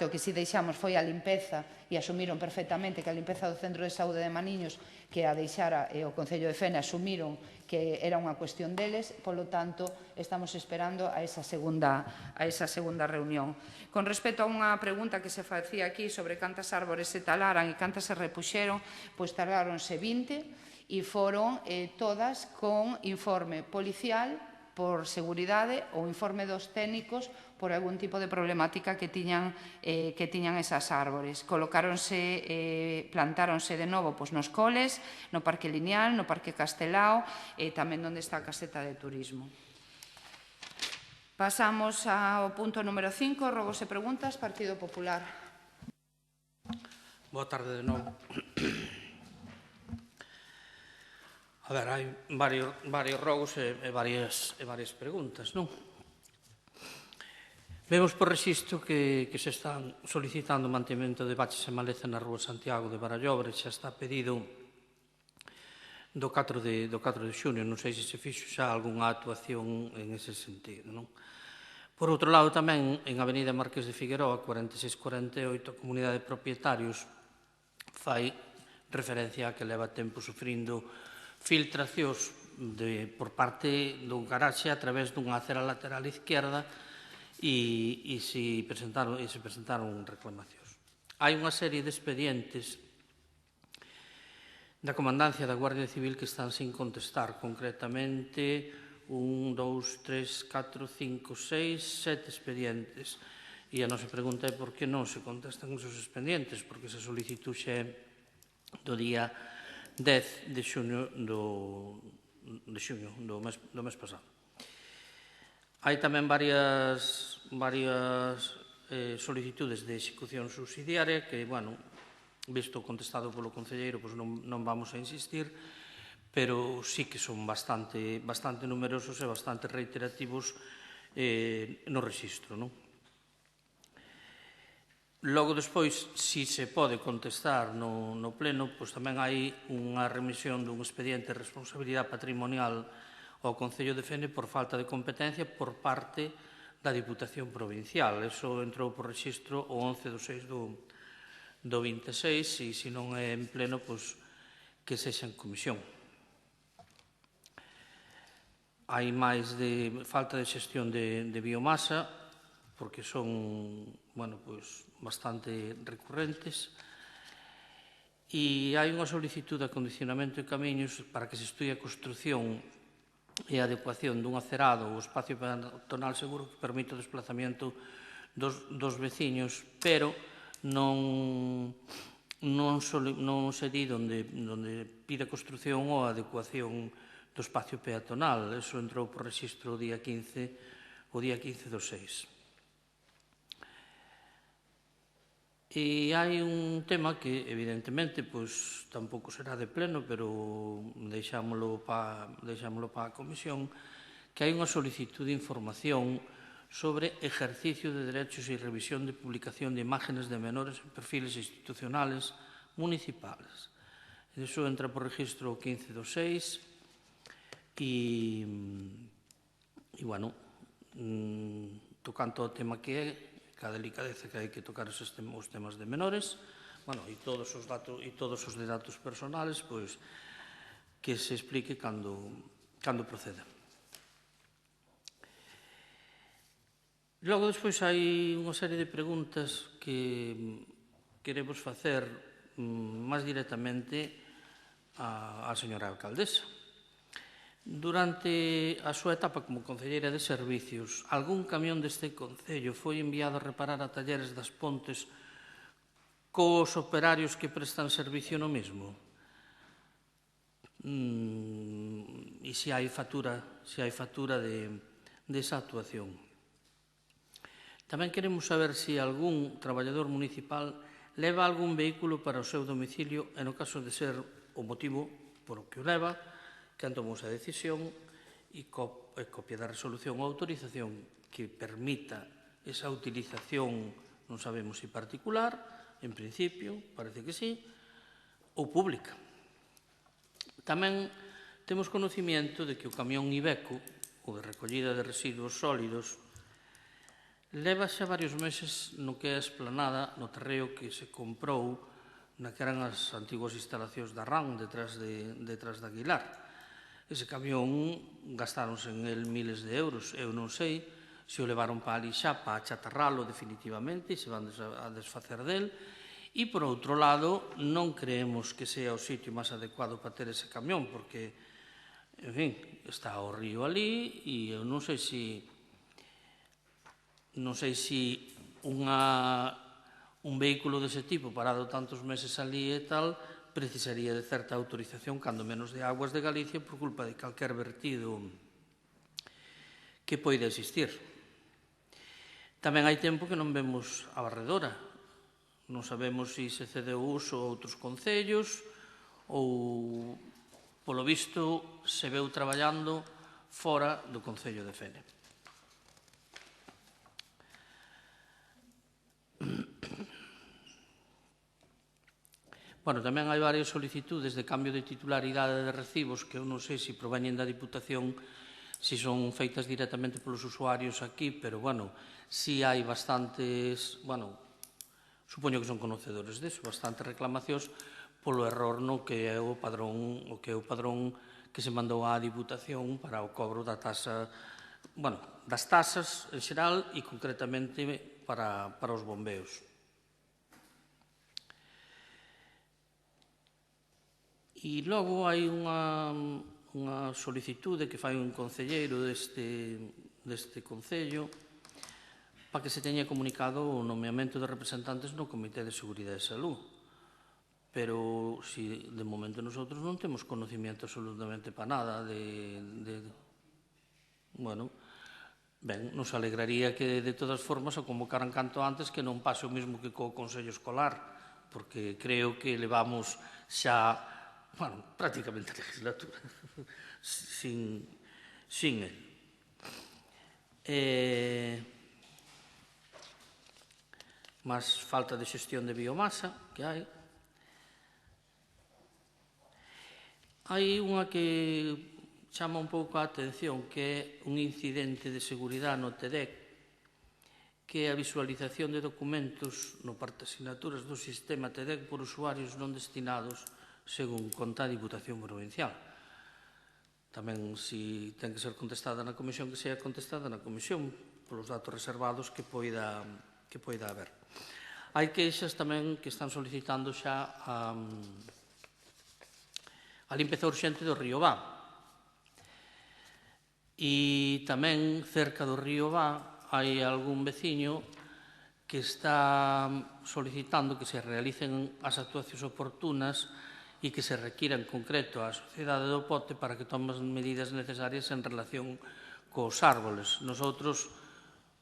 O que si deixamos foi a limpeza, e asumiron perfectamente que a limpeza do Centro de Saúde de Maniños, que a deixara o Concello de Fene, asumiron que era unha cuestión deles, polo tanto, estamos esperando a esa segunda reunión. Con respecto a unha pregunta que se facía aquí sobre cantas árbores se talaran e cantas se repuxeron, pois taláronse 20 e foron todas con informe policial por seguridade ou informe dos técnicos por algún tipo de problemática que tiñan esas árbores. Plantáronse de novo nos coles, no Parque Lineal, no Parque Castelao e tamén onde está a caseta de turismo. Pasamos ao punto número 5, rogos e preguntas, Partido Popular. Boa tarde de novo. A ver, hai varios rogos e varias preguntas, non? Vemos por rexistro que se están solicitando o mantemento de baches e maleza na Rúa Santiago de Barallobre, xa está pedido do 4 de xunio, non sei se se fixo xa algunha actuación en ese sentido, non? Por outro lado, tamén, en Avenida Marqués de Figueroa, 4648, a Comunidade de Propietarios fai referencia a que leva tempo sufrindo filtracións por parte dun garaxe a través dunha acera lateral izquierda e se presentaron reclamacións. Hai unha serie de expedientes da Comandancia da Guardia Civil que están sin contestar, concretamente 1, 2, 3, 4, 5, 6, 7 expedientes. E a nosa pregunta é por que non se contestan esos expedientes, porque se solicitou xe do día 10 de xuño do mes pasado. Hai tamén varias solicitudes de execución subsidiaria que, visto contestado polo concelleiro, non vamos a insistir, pero sí que son bastante numerosos e bastante reiterativos no rexistro, non? Logo, despois, si se pode contestar no pleno, pois tamén hai unha remisión dun expediente de responsabilidade patrimonial ao Concello de Fene por falta de competencia por parte da Diputación Provincial. Eso entrou por rexistro o 11/6 do 26 e, se non é en pleno, pois que sexa en comisión. Hai máis de falta de xestión de biomasa, porque son, bueno, pois, bastante recurrentes, e hai unha solicitud de acondicionamento de camiños para que se estudie a construción e a adecuación dun acerado ou espacio peatonal seguro que permita o desplazamiento dos veciños, pero non se di onde pide a construción ou a adecuación do espacio peatonal. Eso entrou por rexistro o día 15/6. E hai un tema que, evidentemente, pois tampouco será de pleno, pero deixámolo para a comisión, que hai unha solicitud de información sobre exercicio de derechos e revisión de publicación de imágenes de menores en perfiles institucionales municipales. Iso entra por registro o 15/6 e, bueno, tocando o tema que é, ca delicadeza que hai que tocar os temas de menores, bueno, e todos os de datos personales, pois, que se explique cando proceda. Logo, despois, hai unha serie de preguntas que queremos facer máis directamente á señora alcaldesa. Durante a súa etapa como concelleira de servicios, algún camión deste concello foi enviado a reparar a talleres das Pontes cos operarios que prestan servicio no mesmo? E se hai factura desa actuación? Tamén queremos saber se algún traballador municipal leva algún vehículo para o seu domicilio e, no caso de ser o motivo por o que o leva, quen tomou esa decisión e copia da resolución ou autorización que permita esa utilización, non sabemos se particular, en principio, parece que sí, ou pública. Tamén temos conocimiento de que o camión Iveco, o de recollida de residuos sólidos, leva xa varios meses no que é a esplanada, no terreo que se comprou na que eran as antiguas instalacións da RAN detrás de Aguilar. Ese camión gastáronse en el miles de euros. Eu non sei se o levaron para ali xa, para achatarralo definitivamente e se van a desfacer del. E, por outro lado, non creemos que sea o sitio máis adecuado para ter ese camión, porque, en fin, está o río ali e eu non sei se un vehículo dese tipo parado tantos meses ali e tal precisaría de certa autorización, cando menos de Aguas de Galicia, por culpa de calquer vertido que poida existir. Tamén hai tempo que non vemos a barredora. Non sabemos se se cedeu uso a outros concellos ou, polo visto, se veu traballando fora do Concello de Fene. Bueno, tamén hai varias solicitudes de cambio de titularidade de recibos que eu non sei se proveñen da Diputación, se son feitas directamente polos usuarios aquí, pero, bueno, si hai bastantes, bueno, supoño que son conocedores deso, bastantes reclamacións polo error no que é o padrón que se mandou á Diputación para o cobro da taxa, bueno, das tasas en xeral e concretamente para os bombeos. E logo hai unha solicitude que fai un concelleiro deste concello para que se teña comunicado o nomeamento de representantes no Comité de Seguridade e Salud. Pero, si de momento nosotros non temos conocimiento absolutamente para nada bueno, ben, nos alegraría que de todas formas o convocaran canto antes, que non pase o mesmo que co Consello Escolar, porque creo que levamos xa, bueno, prácticamente a legislatura sin el. máis falta de xestión de biomasa que hai. Hai unha que chama un pouco a atención, que é un incidente de seguridade no TEDEC, que é a visualización de documentos no parte-asignaturas do sistema TEDEC por usuarios non destinados según conta a Diputación Provincial. Tamén, se ten que ser contestada na comisión, que sea contestada na comisión polos datos reservados que poida haber. Hai queixas tamén que están solicitando xa a limpeza urxente do río Vá. E tamén, cerca do río Vá, hai algún veciño que está solicitando que se realicen as actuacións oportunas e que se requira en concreto a Sociedade do Pote para que tome as medidas necesarias en relación cos árboles. Nosotros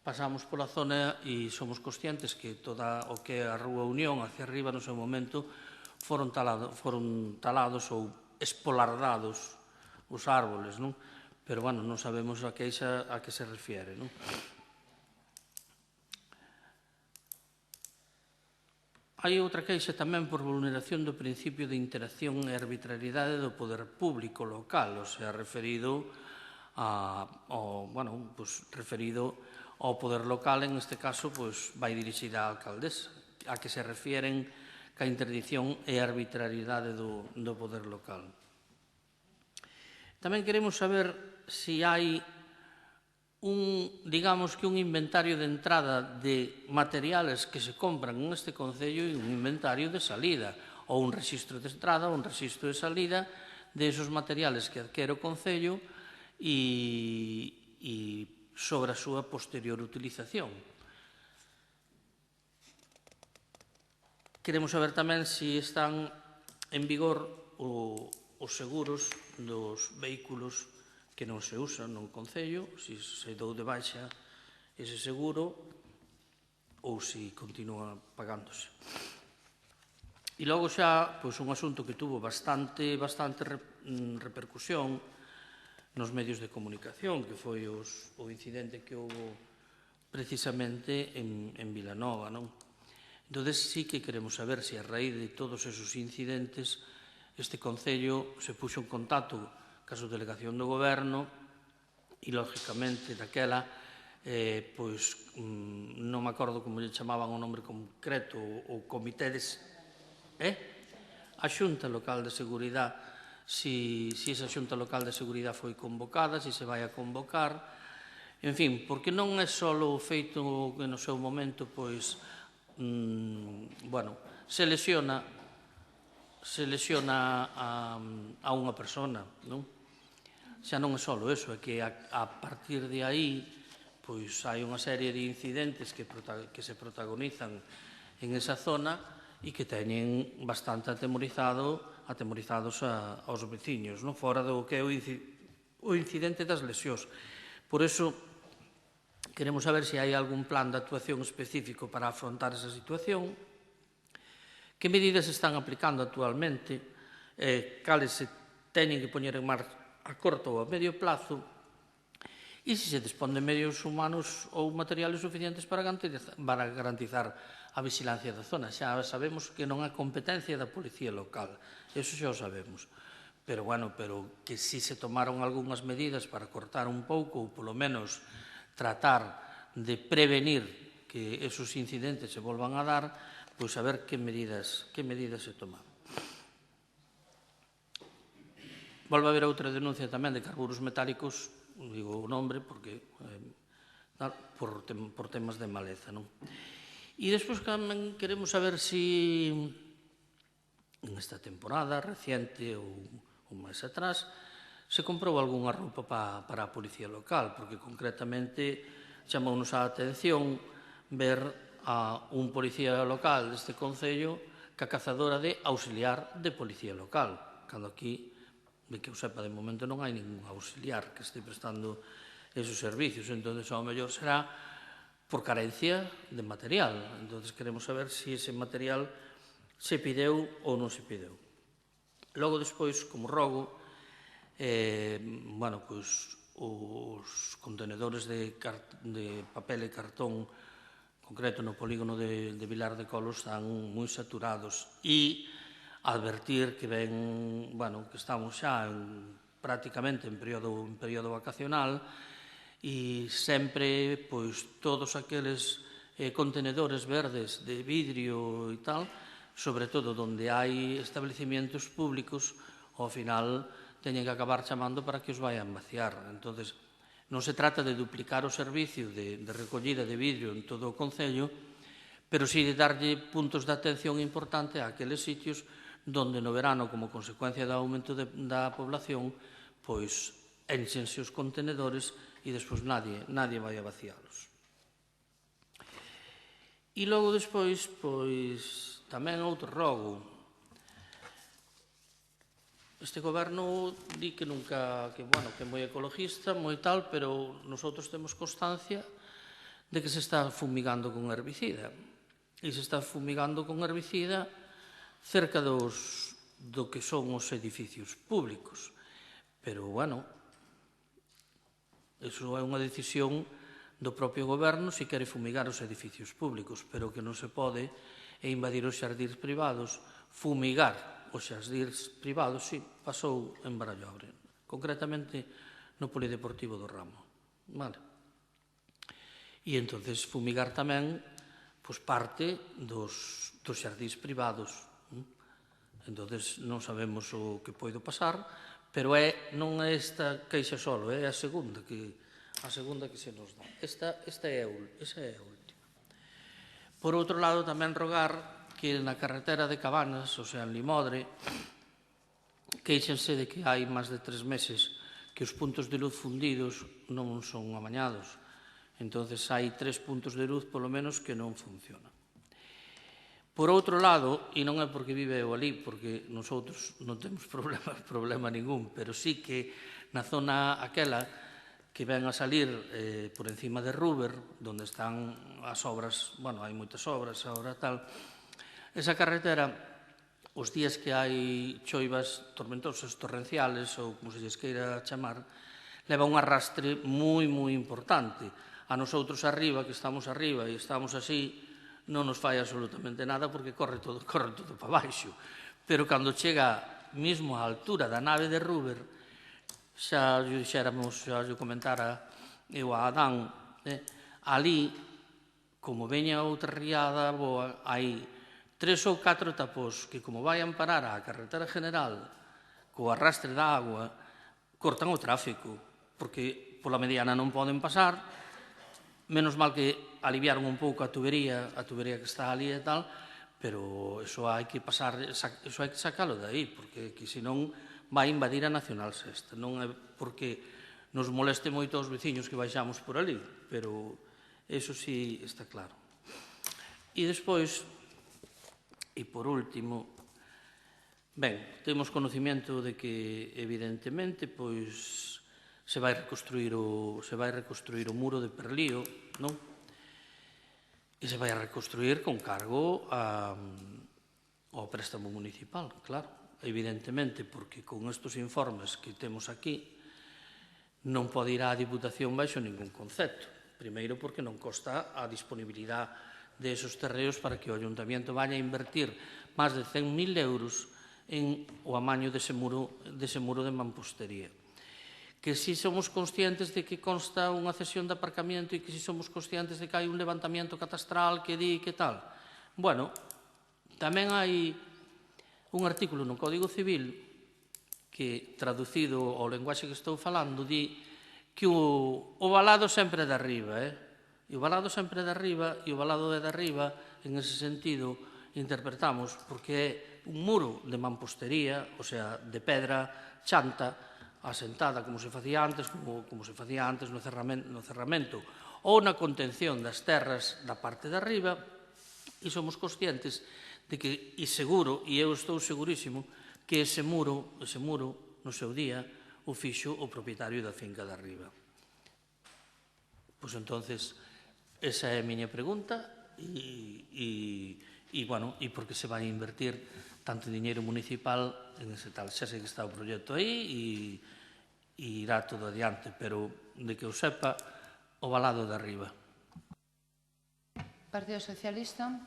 pasamos pola zona e somos conscientes que toda o que é a Rúa Unión hacia arriba no seu momento foron talados ou espolardados os árboles, non? Pero, bueno, non sabemos a queixa a que se refiere, non? Hai outra queixa tamén por vulneración do principio de interacción e arbitrariedade do poder público local, o sea, referido ao poder local, en este caso, vai dirixida á alcaldesa, a que se refieren ca interdicción e arbitrariedade do poder local. Tamén queremos saber se hai digamos que un inventario de entrada de materiales que se compran neste concello e un inventario de salida, ou un rexistro de entrada ou un rexistro de salida de esos materiales que adquere o concello e sobre a súa posterior utilización. Queremos saber tamén se están en vigor os seguros dos vehículos que non se usan no concello, se se dou de baixa ese seguro ou se continúa pagándose. E logo xa, un asunto que tuvo bastante repercusión nos medios de comunicación, que foi o incidente que houve precisamente en Vilanova, non? Entón, sí que queremos saber se a raíz de todos esos incidentes este concello se puxo en contacto ca subdelegación do goberno e, lógicamente, daquela, non me acordo como lle chamaban o nombre concreto, o comité a Xunta Local de Seguridade, se esa Xunta Local de Seguridade foi convocada, se se vai a convocar, en fin, porque non é só o feito que no seu momento, se lesiona a unha persona, non? Xa non é só eso, é que a partir de aí hai unha serie de incidentes que se protagonizan en esa zona e que teñen bastante atemorizados aos veciños, fora do que é o incidente das lesións. Por iso, queremos saber se hai algún plan de actuación específico para afrontar esa situación, que medidas se están aplicando actualmente, cales se teñen que poñer en marcha a corto ou a medio plazo, e se se dispón de medios humanos ou materiales suficientes para garantizar a vigilancia da zona. Xa sabemos que non é competencia da Policía Local, eso xa o sabemos. Pero que si se tomaron algunhas medidas para cortar un pouco ou polo menos tratar de prevenir que esos incidentes se volvan a dar, a ver que medidas se toman. Volve a haber outra denuncia tamén de carburos metálicos, digo o nombre porque por temas de maleza, non? E despois tamén queremos saber se en esta temporada reciente ou máis atrás se comprou algunha roupa para a Policía Local, porque concretamente chamounos a atención ver a un policía local deste concello ca cazadora de auxiliar de Policía Local, cando aquí, que eu sepa, de momento non hai ningún auxiliar que este prestando esos servicios, entón, ao mellor será por carencia de material. Entón, queremos saber se ese material se pideu ou non se pideu. Logo, despois, como rogo, os contenedores de papel e cartón, concreto no polígono de Vilar de Colo, están moi saturados, e advertir que que estamos xa prácticamente en período vacacional, e sempre todos aqueles contenedores verdes de vidrio e tal, sobre todo onde hai establecimientos públicos, ao final teñen que acabar chamando para que os vayan vaciar. Entonces, non se trata de duplicar o servicio de recollida de vidrio en todo o Concello, pero sí de darlle puntos de atención importante a aqueles sitios donde no verano, como consecuencia do aumento da población, pois énchense os contenedores e despois nadie vai a vacialos. E logo despois, pois, tamén outro rogo. Este goberno di que nunca, que é moi ecologista, moi tal, pero nosotros temos constancia de que se está fumigando con herbicida. E se está fumigando con herbicida cerca do que son os edificios públicos. Pero, iso é unha decisión do propio goberno se quere fumigar os edificios públicos, pero que non se pode é invadir os xardíns privados, fumigar os xardíns privados, si, pasou en Barallobre, concretamente no Polideportivo do Ramo. E entonces fumigar tamén parte dos xardíns privados. Entonces non sabemos o que pode pasar, pero non é esta queixa solo, é a segunda que se nos dá. Esta é a última. Por outro lado, tamén rogar que na carretera de Cabanas, o sea, en Limodre, queixense de que hai máis de 3 meses que os puntos de luz fundidos non son amañados. Entonces, hai 3 puntos de luz, polo menos, que non funcionan. Por outro lado, e non é porque vive eu ali, porque nosotros non temos problema ningún, pero sí que na zona aquela que ven a salir por encima de Ruber, onde están as obras, hai moitas obras agora tal, esa carretera, os días que hai choivas tormentosas, torrenciales, ou como se lles queira chamar, leva un arrastre moi importante. A nosotros arriba, que estamos arriba e estamos así, non nos fai absolutamente nada porque corre todo para baixo. Pero cando chega mesmo á altura da nave de Ruber, xa lle comentara eu a Adán, ali, como veña outra riada boa, hai 3 ou 4 tapós que, como vayan parar á carretera general co arrastre da agua, cortan o tráfico, porque pola mediana non poden pasar. Menos mal que aliviaron un pouco a tubería que está ali e tal, pero iso hai que sacalo de aí, porque senón vai invadir a Nacional 6. Non é porque nos moleste moito aos veciños que baixamos por ali, pero iso sí está claro. E despois, e por último, temos conocimiento de que, evidentemente, pois se vai reconstruir o muro de Perlío, non? E se vai a reconstruir con cargo ao préstamo municipal, claro, evidentemente, porque con estes informes que temos aquí non pode ir á Diputación baixo ningún concepto. Primeiro, porque non consta a disponibilidade de esos terreos para que o Ayuntamiento vaya a invertir máis de 100.000 euros en o amaño dese muro de mampostería. Que si somos conscientes de que consta unha cesión de aparcamiento e que si somos conscientes de que hai un levantamiento catastral que di que tal. Tamén hai un artículo no Código Civil que, traducido ao lenguaxe que estou falando, di que o valado sempre é de arriba, E o valado sempre é de arriba, e o valado é de arriba, en ese sentido, interpretamos, porque é un muro de mampostería, o sea, de pedra chanta, asentada como se facía antes, como se facía antes no cerramento, ou na contención das terras da parte de arriba, e somos conscientes de que, e seguro, e eu estou segurísimo, que ese muro, no seu día, o fixo o propietario da finca de arriba. Pois entonces, esa é a miña pregunta e por que se vai invertir tanto diñeiro municipal en ese tal. Xa sei que está o proxecto aí e irá todo adiante, pero de que eu sepa, o valado de arriba. Partido Socialista.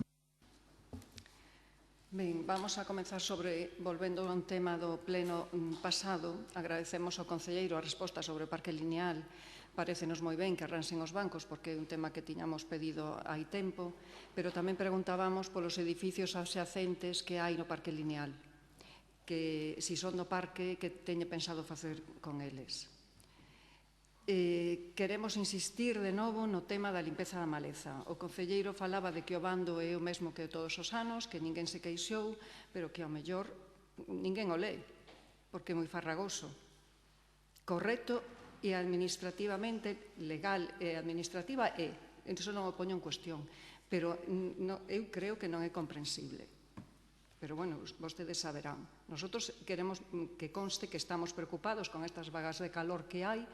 Ben, vamos a comenzar volvendo a un tema do pleno pasado. Agradecemos ao concelleiro a resposta sobre o parque lineal. Parécenos moi ben que arranxen os bancos, porque é un tema que tiñamos pedido hai tempo, pero tamén preguntábamos polos edificios adxacentes que hai no parque lineal, que si son do parque, que teñe pensado facer con eles. Queremos insistir de novo no tema da limpeza da maleza. O concelleiro falaba de que o bando é o mesmo que todos os anos, que ninguén se queixou, pero que ao mellor ninguén o lee, porque é moi farragoso. Correcto e administrativamente legal e administrativa é, entón non o poño en cuestión, pero eu creo que non é comprensible. Pero, bueno, vostedes saberán. Nosotros queremos que conste que estamos preocupados con estas vagas de calor que hai,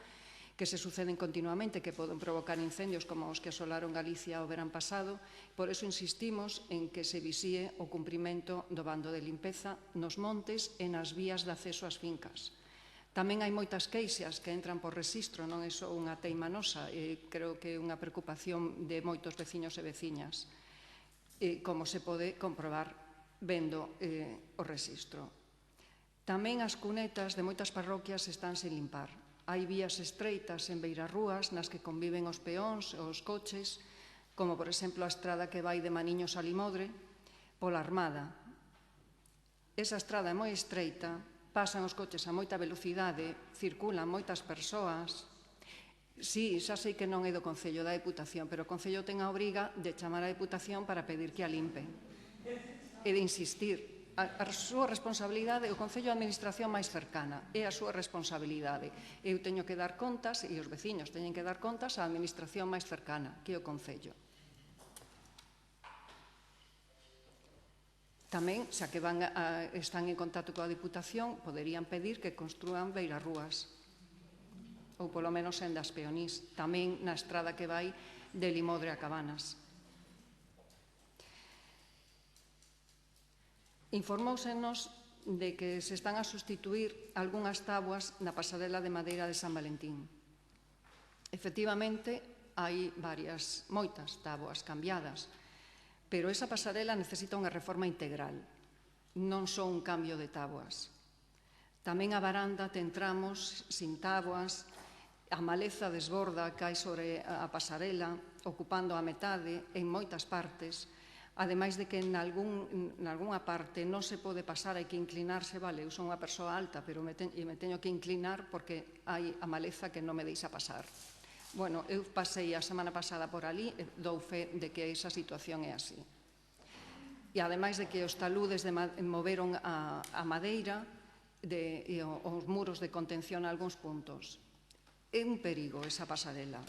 que se suceden continuamente, que poden provocar incendios como os que asolaron Galicia o verán pasado. Por eso insistimos en que se visíe o cumprimento do bando de limpeza nos montes e nas vías de acceso ás fincas. Tamén hai moitas queixas que entran por rexistro, non é só unha teima nosa, creo que é unha preocupación de moitos veciños e veciñas, como se pode comprobar vendo o rexistro. Tamén as cunetas de moitas parroquias están sen limpar. Hai vías estreitas en beirarrúas nas que conviven os peóns e os coches, como, por exemplo, a estrada que vai de Maniños a Limodre, pola Armada. Esa estrada é moi estreita, pasan os coches a moita velocidade, circulan moitas persoas. Sí, xa sei que non é do Concello, da Deputación, pero o Concello ten a obriga de chamar a Deputación para pedir que a limpe e de insistir. A súa responsabilidade, o Concello é a administración máis cercana, é a súa responsabilidade. Eu teño que dar contas, e os veciños teñen que dar contas á administración máis cercana, que é o Concello. Tamén, xa que están en contacto coa Diputación, poderían pedir que construan beirarrúas, ou polo menos sendas peonís, tamén na estrada que vai de Limodre a Cabanas. Informóusenos de que se están a sustituir algunhas táboas na pasarela de madeira de San Valentín. Efectivamente, hai moitas táboas cambiadas, pero esa pasarela necesita unha reforma integral, non só un cambio de táboas. Tamén a varanda ten tramos sin táboas, a maleza desborda, cae sobre a pasarela, ocupando a metade en moitas partes. Ademais de que en algunha parte non se pode pasar, hai que inclinarse, vale, eu son unha persoa alta, pero me teño que inclinar porque hai a maleza que non me deixa pasar. Bueno, eu pasei a semana pasada por ali e dou fe de que esa situación é así. E ademais de que os taludes moveron a madeira e os muros de contención a algúns puntos. É un perigo esa pasarela.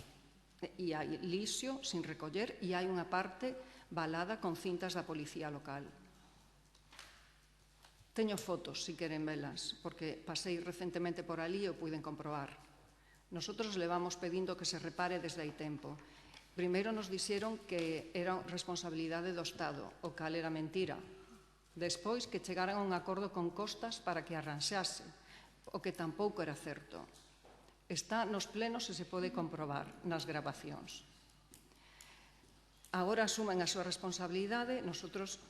E hai lixo sin recoller e hai unha parte balada con cintas da policía local. Teño fotos, se queren velas, porque pasei recentemente por ali e o puiden comprobar. Nosotros levamos pedindo que se repare desde hai tempo. Primeiro nos dixeron que era responsabilidade do Estado, o cal era mentira. Despois que chegaran a un acordo con Costas para que arranxase, o que tampouco era certo. Está nos plenos e se pode comprobar nas grabacións. Agora asumen a súa responsabilidade, nosotros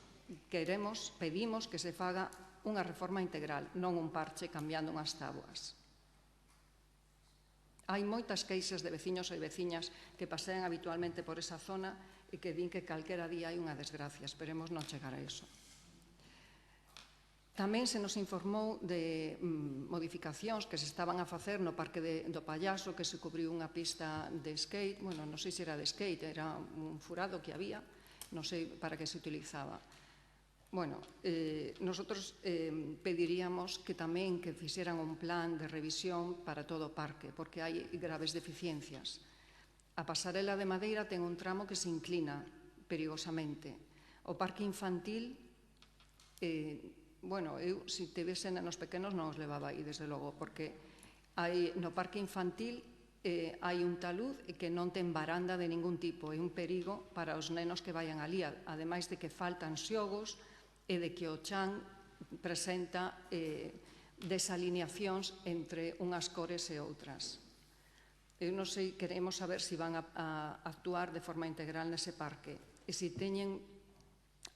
pedimos que se faga unha reforma integral, non un parche cambiando unhas táboas. Hai moitas queixas de veciños e veciñas que pasean habitualmente por esa zona e que din que calquera día hai unha desgracia. Esperemos non chegar a iso. Tamén se nos informou de modificacións que se estaban a facer no Parque do Pallaso, que se cubriu unha pista de skate, bueno, non sei se era de skate, era un furado que había, non sei para que se utilizaba. Bueno, nosotros pediríamos que tamén que fixeran un plan de revisión para todo o parque, porque hai graves deficiencias. A pasarela de madeira ten un tramo que se inclina perigosamente. O parque infantil, bueno, eu, se tivesen nenos pequenos, non os levaba aí, desde logo, porque no parque infantil hai un talud que non ten baranda de ningún tipo, é un perigo para os nenos que vayan ali, ademais de que faltan xogos e de que o chan presenta desalineacións entre unhas cores e outras. Eu non sei, queremos saber se van a actuar de forma integral nese parque e se teñen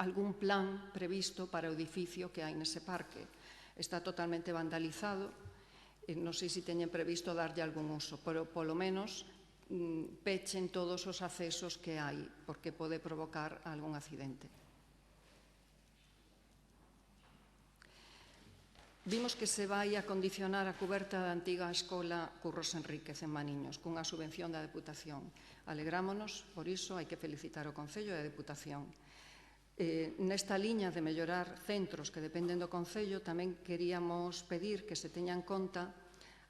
algún plan previsto para o edificio que hai nese parque. Está totalmente vandalizado, non sei se teñen previsto darlle algún uso, pero polo menos pechen todos os accesos que hai, porque pode provocar algún accidente. Vimos que se vai a condicionar a cuberta da antiga escola Curros Enríquez en Maniños, cunha subvención da Deputación. Alegrámonos, por iso hai que felicitar o Concello e a Deputación. Nesta liña de mellorar centros que dependen do Concello, tamén queríamos pedir que se teña en conta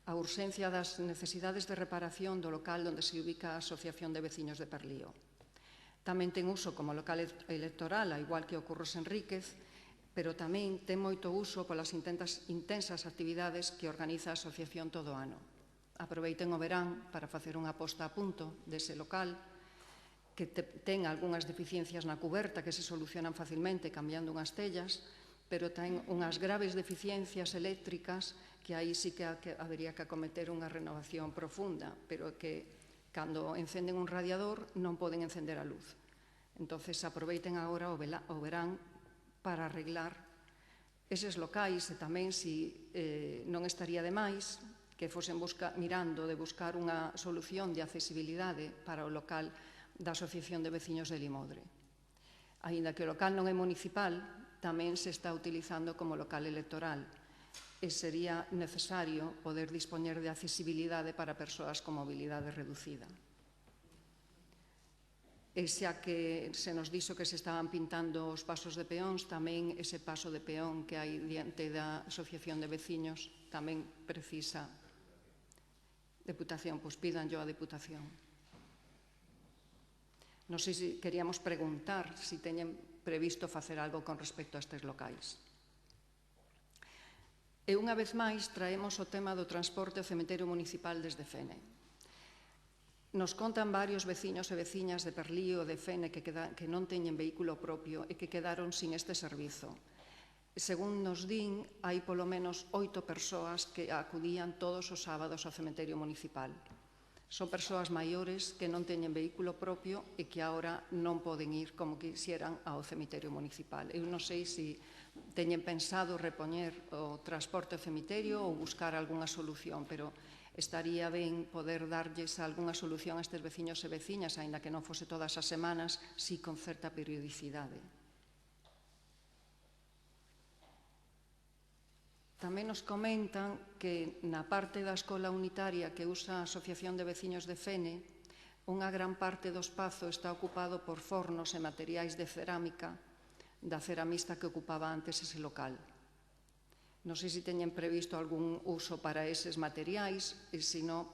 a urxencia das necesidades de reparación do local onde se ubica a Asociación de Veciños de Perlío. Tamén ten uso como local electoral, a igual que o Curros Enríquez, pero tamén ten moito uso polas intensas actividades que organiza a asociación todo o ano. Aproveiten o verán para facer unha posta a punto dese local que ten algunhas deficiencias na cuberta que se solucionan facilmente cambiando unhas tellas, pero ten unhas graves deficiencias eléctricas que aí sí que habería que acometer unha renovación profunda, pero que cando encenden un radiador non poden encender a luz. Entonces aproveiten agora o verán para arreglar eses locais e tamén, se non estaría de máis, que fosen mirando de buscar unha solución de accesibilidade para o local da Asociación de Veciños de Limodre. Aínda que o local non é municipal, tamén se está utilizando como local electoral e sería necesario poder dispoñer de accesibilidade para persoas con mobilidade reducida. E xa que se nos dixo que se estaban pintando os pasos de peóns, tamén ese paso de peón que hai diante da Asociación de Veciños tamén precisa Deputación, pois pídanllo a Deputación. Non sei se queríamos preguntar se teñen previsto facer algo con respecto a estes locais. E unha vez máis traemos o tema do transporte ao cemiterio municipal desde Fene. Nos contan varios veciños e veciñas de Perlío e de Fene que non teñen vehículo propio e que quedaron sin este servizo. Según nos din, hai polo menos 8 persoas que acudían todos os sábados ao cemiterio municipal. Son persoas maiores que non teñen vehículo propio e que agora non poden ir como quisieran ao cemiterio municipal. Eu non sei se teñen pensado repoñer o transporte ao cemiterio ou buscar algunha solución, pero estaría ben poder darlles algunha solución a estes veciños e veciñas, aínda que non fose todas as semanas, si con certa periodicidade. Tamén nos comentan que na parte da escola unitaria que usa a Asociación de Veciños de Fene, unha gran parte do espazo está ocupado por fornos e materiais de cerámica da ceramista que ocupaba antes ese local. Non sei se teñen previsto algún uso para eses materiais e, se non,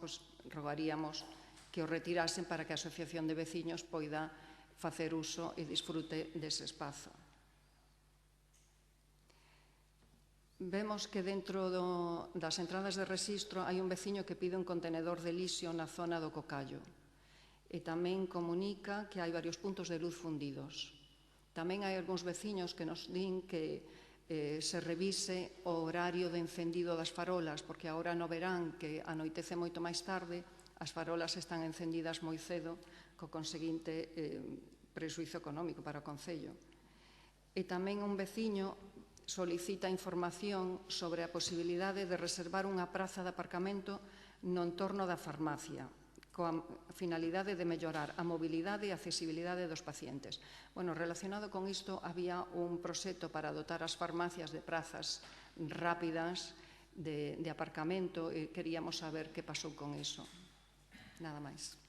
rogaríamos que o retirasen para que a Asociación de Veciños poida facer uso e disfrute dese espazo. Vemos que dentro das entradas de rexistro hai un veciño que pide un contenedor de lixo na zona do Cocallo e tamén comunica que hai varios puntos de luz fundidos. Tamén hai algúns veciños que nos din que se revise o horario de encendido das farolas, porque agora no verán que anoitece moito máis tarde, as farolas están encendidas moi cedo, co conseguinte prexuízo económico para o Concello. E tamén un veciño solicita información sobre a posibilidade de reservar unha praza de aparcamento no entorno da farmacia, coa finalidade de mellorar a mobilidade e a accesibilidade dos pacientes. Bueno, relacionado con isto, había un proxecto para dotar as farmacias de prazas rápidas de aparcamento e queríamos saber que pasou con iso. Nada máis.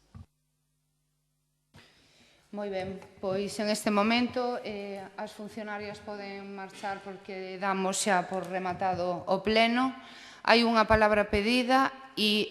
Moi ben, pois en este momento as funcionarias poden marchar porque damos xa por rematado o pleno. Hai unha palabra pedida e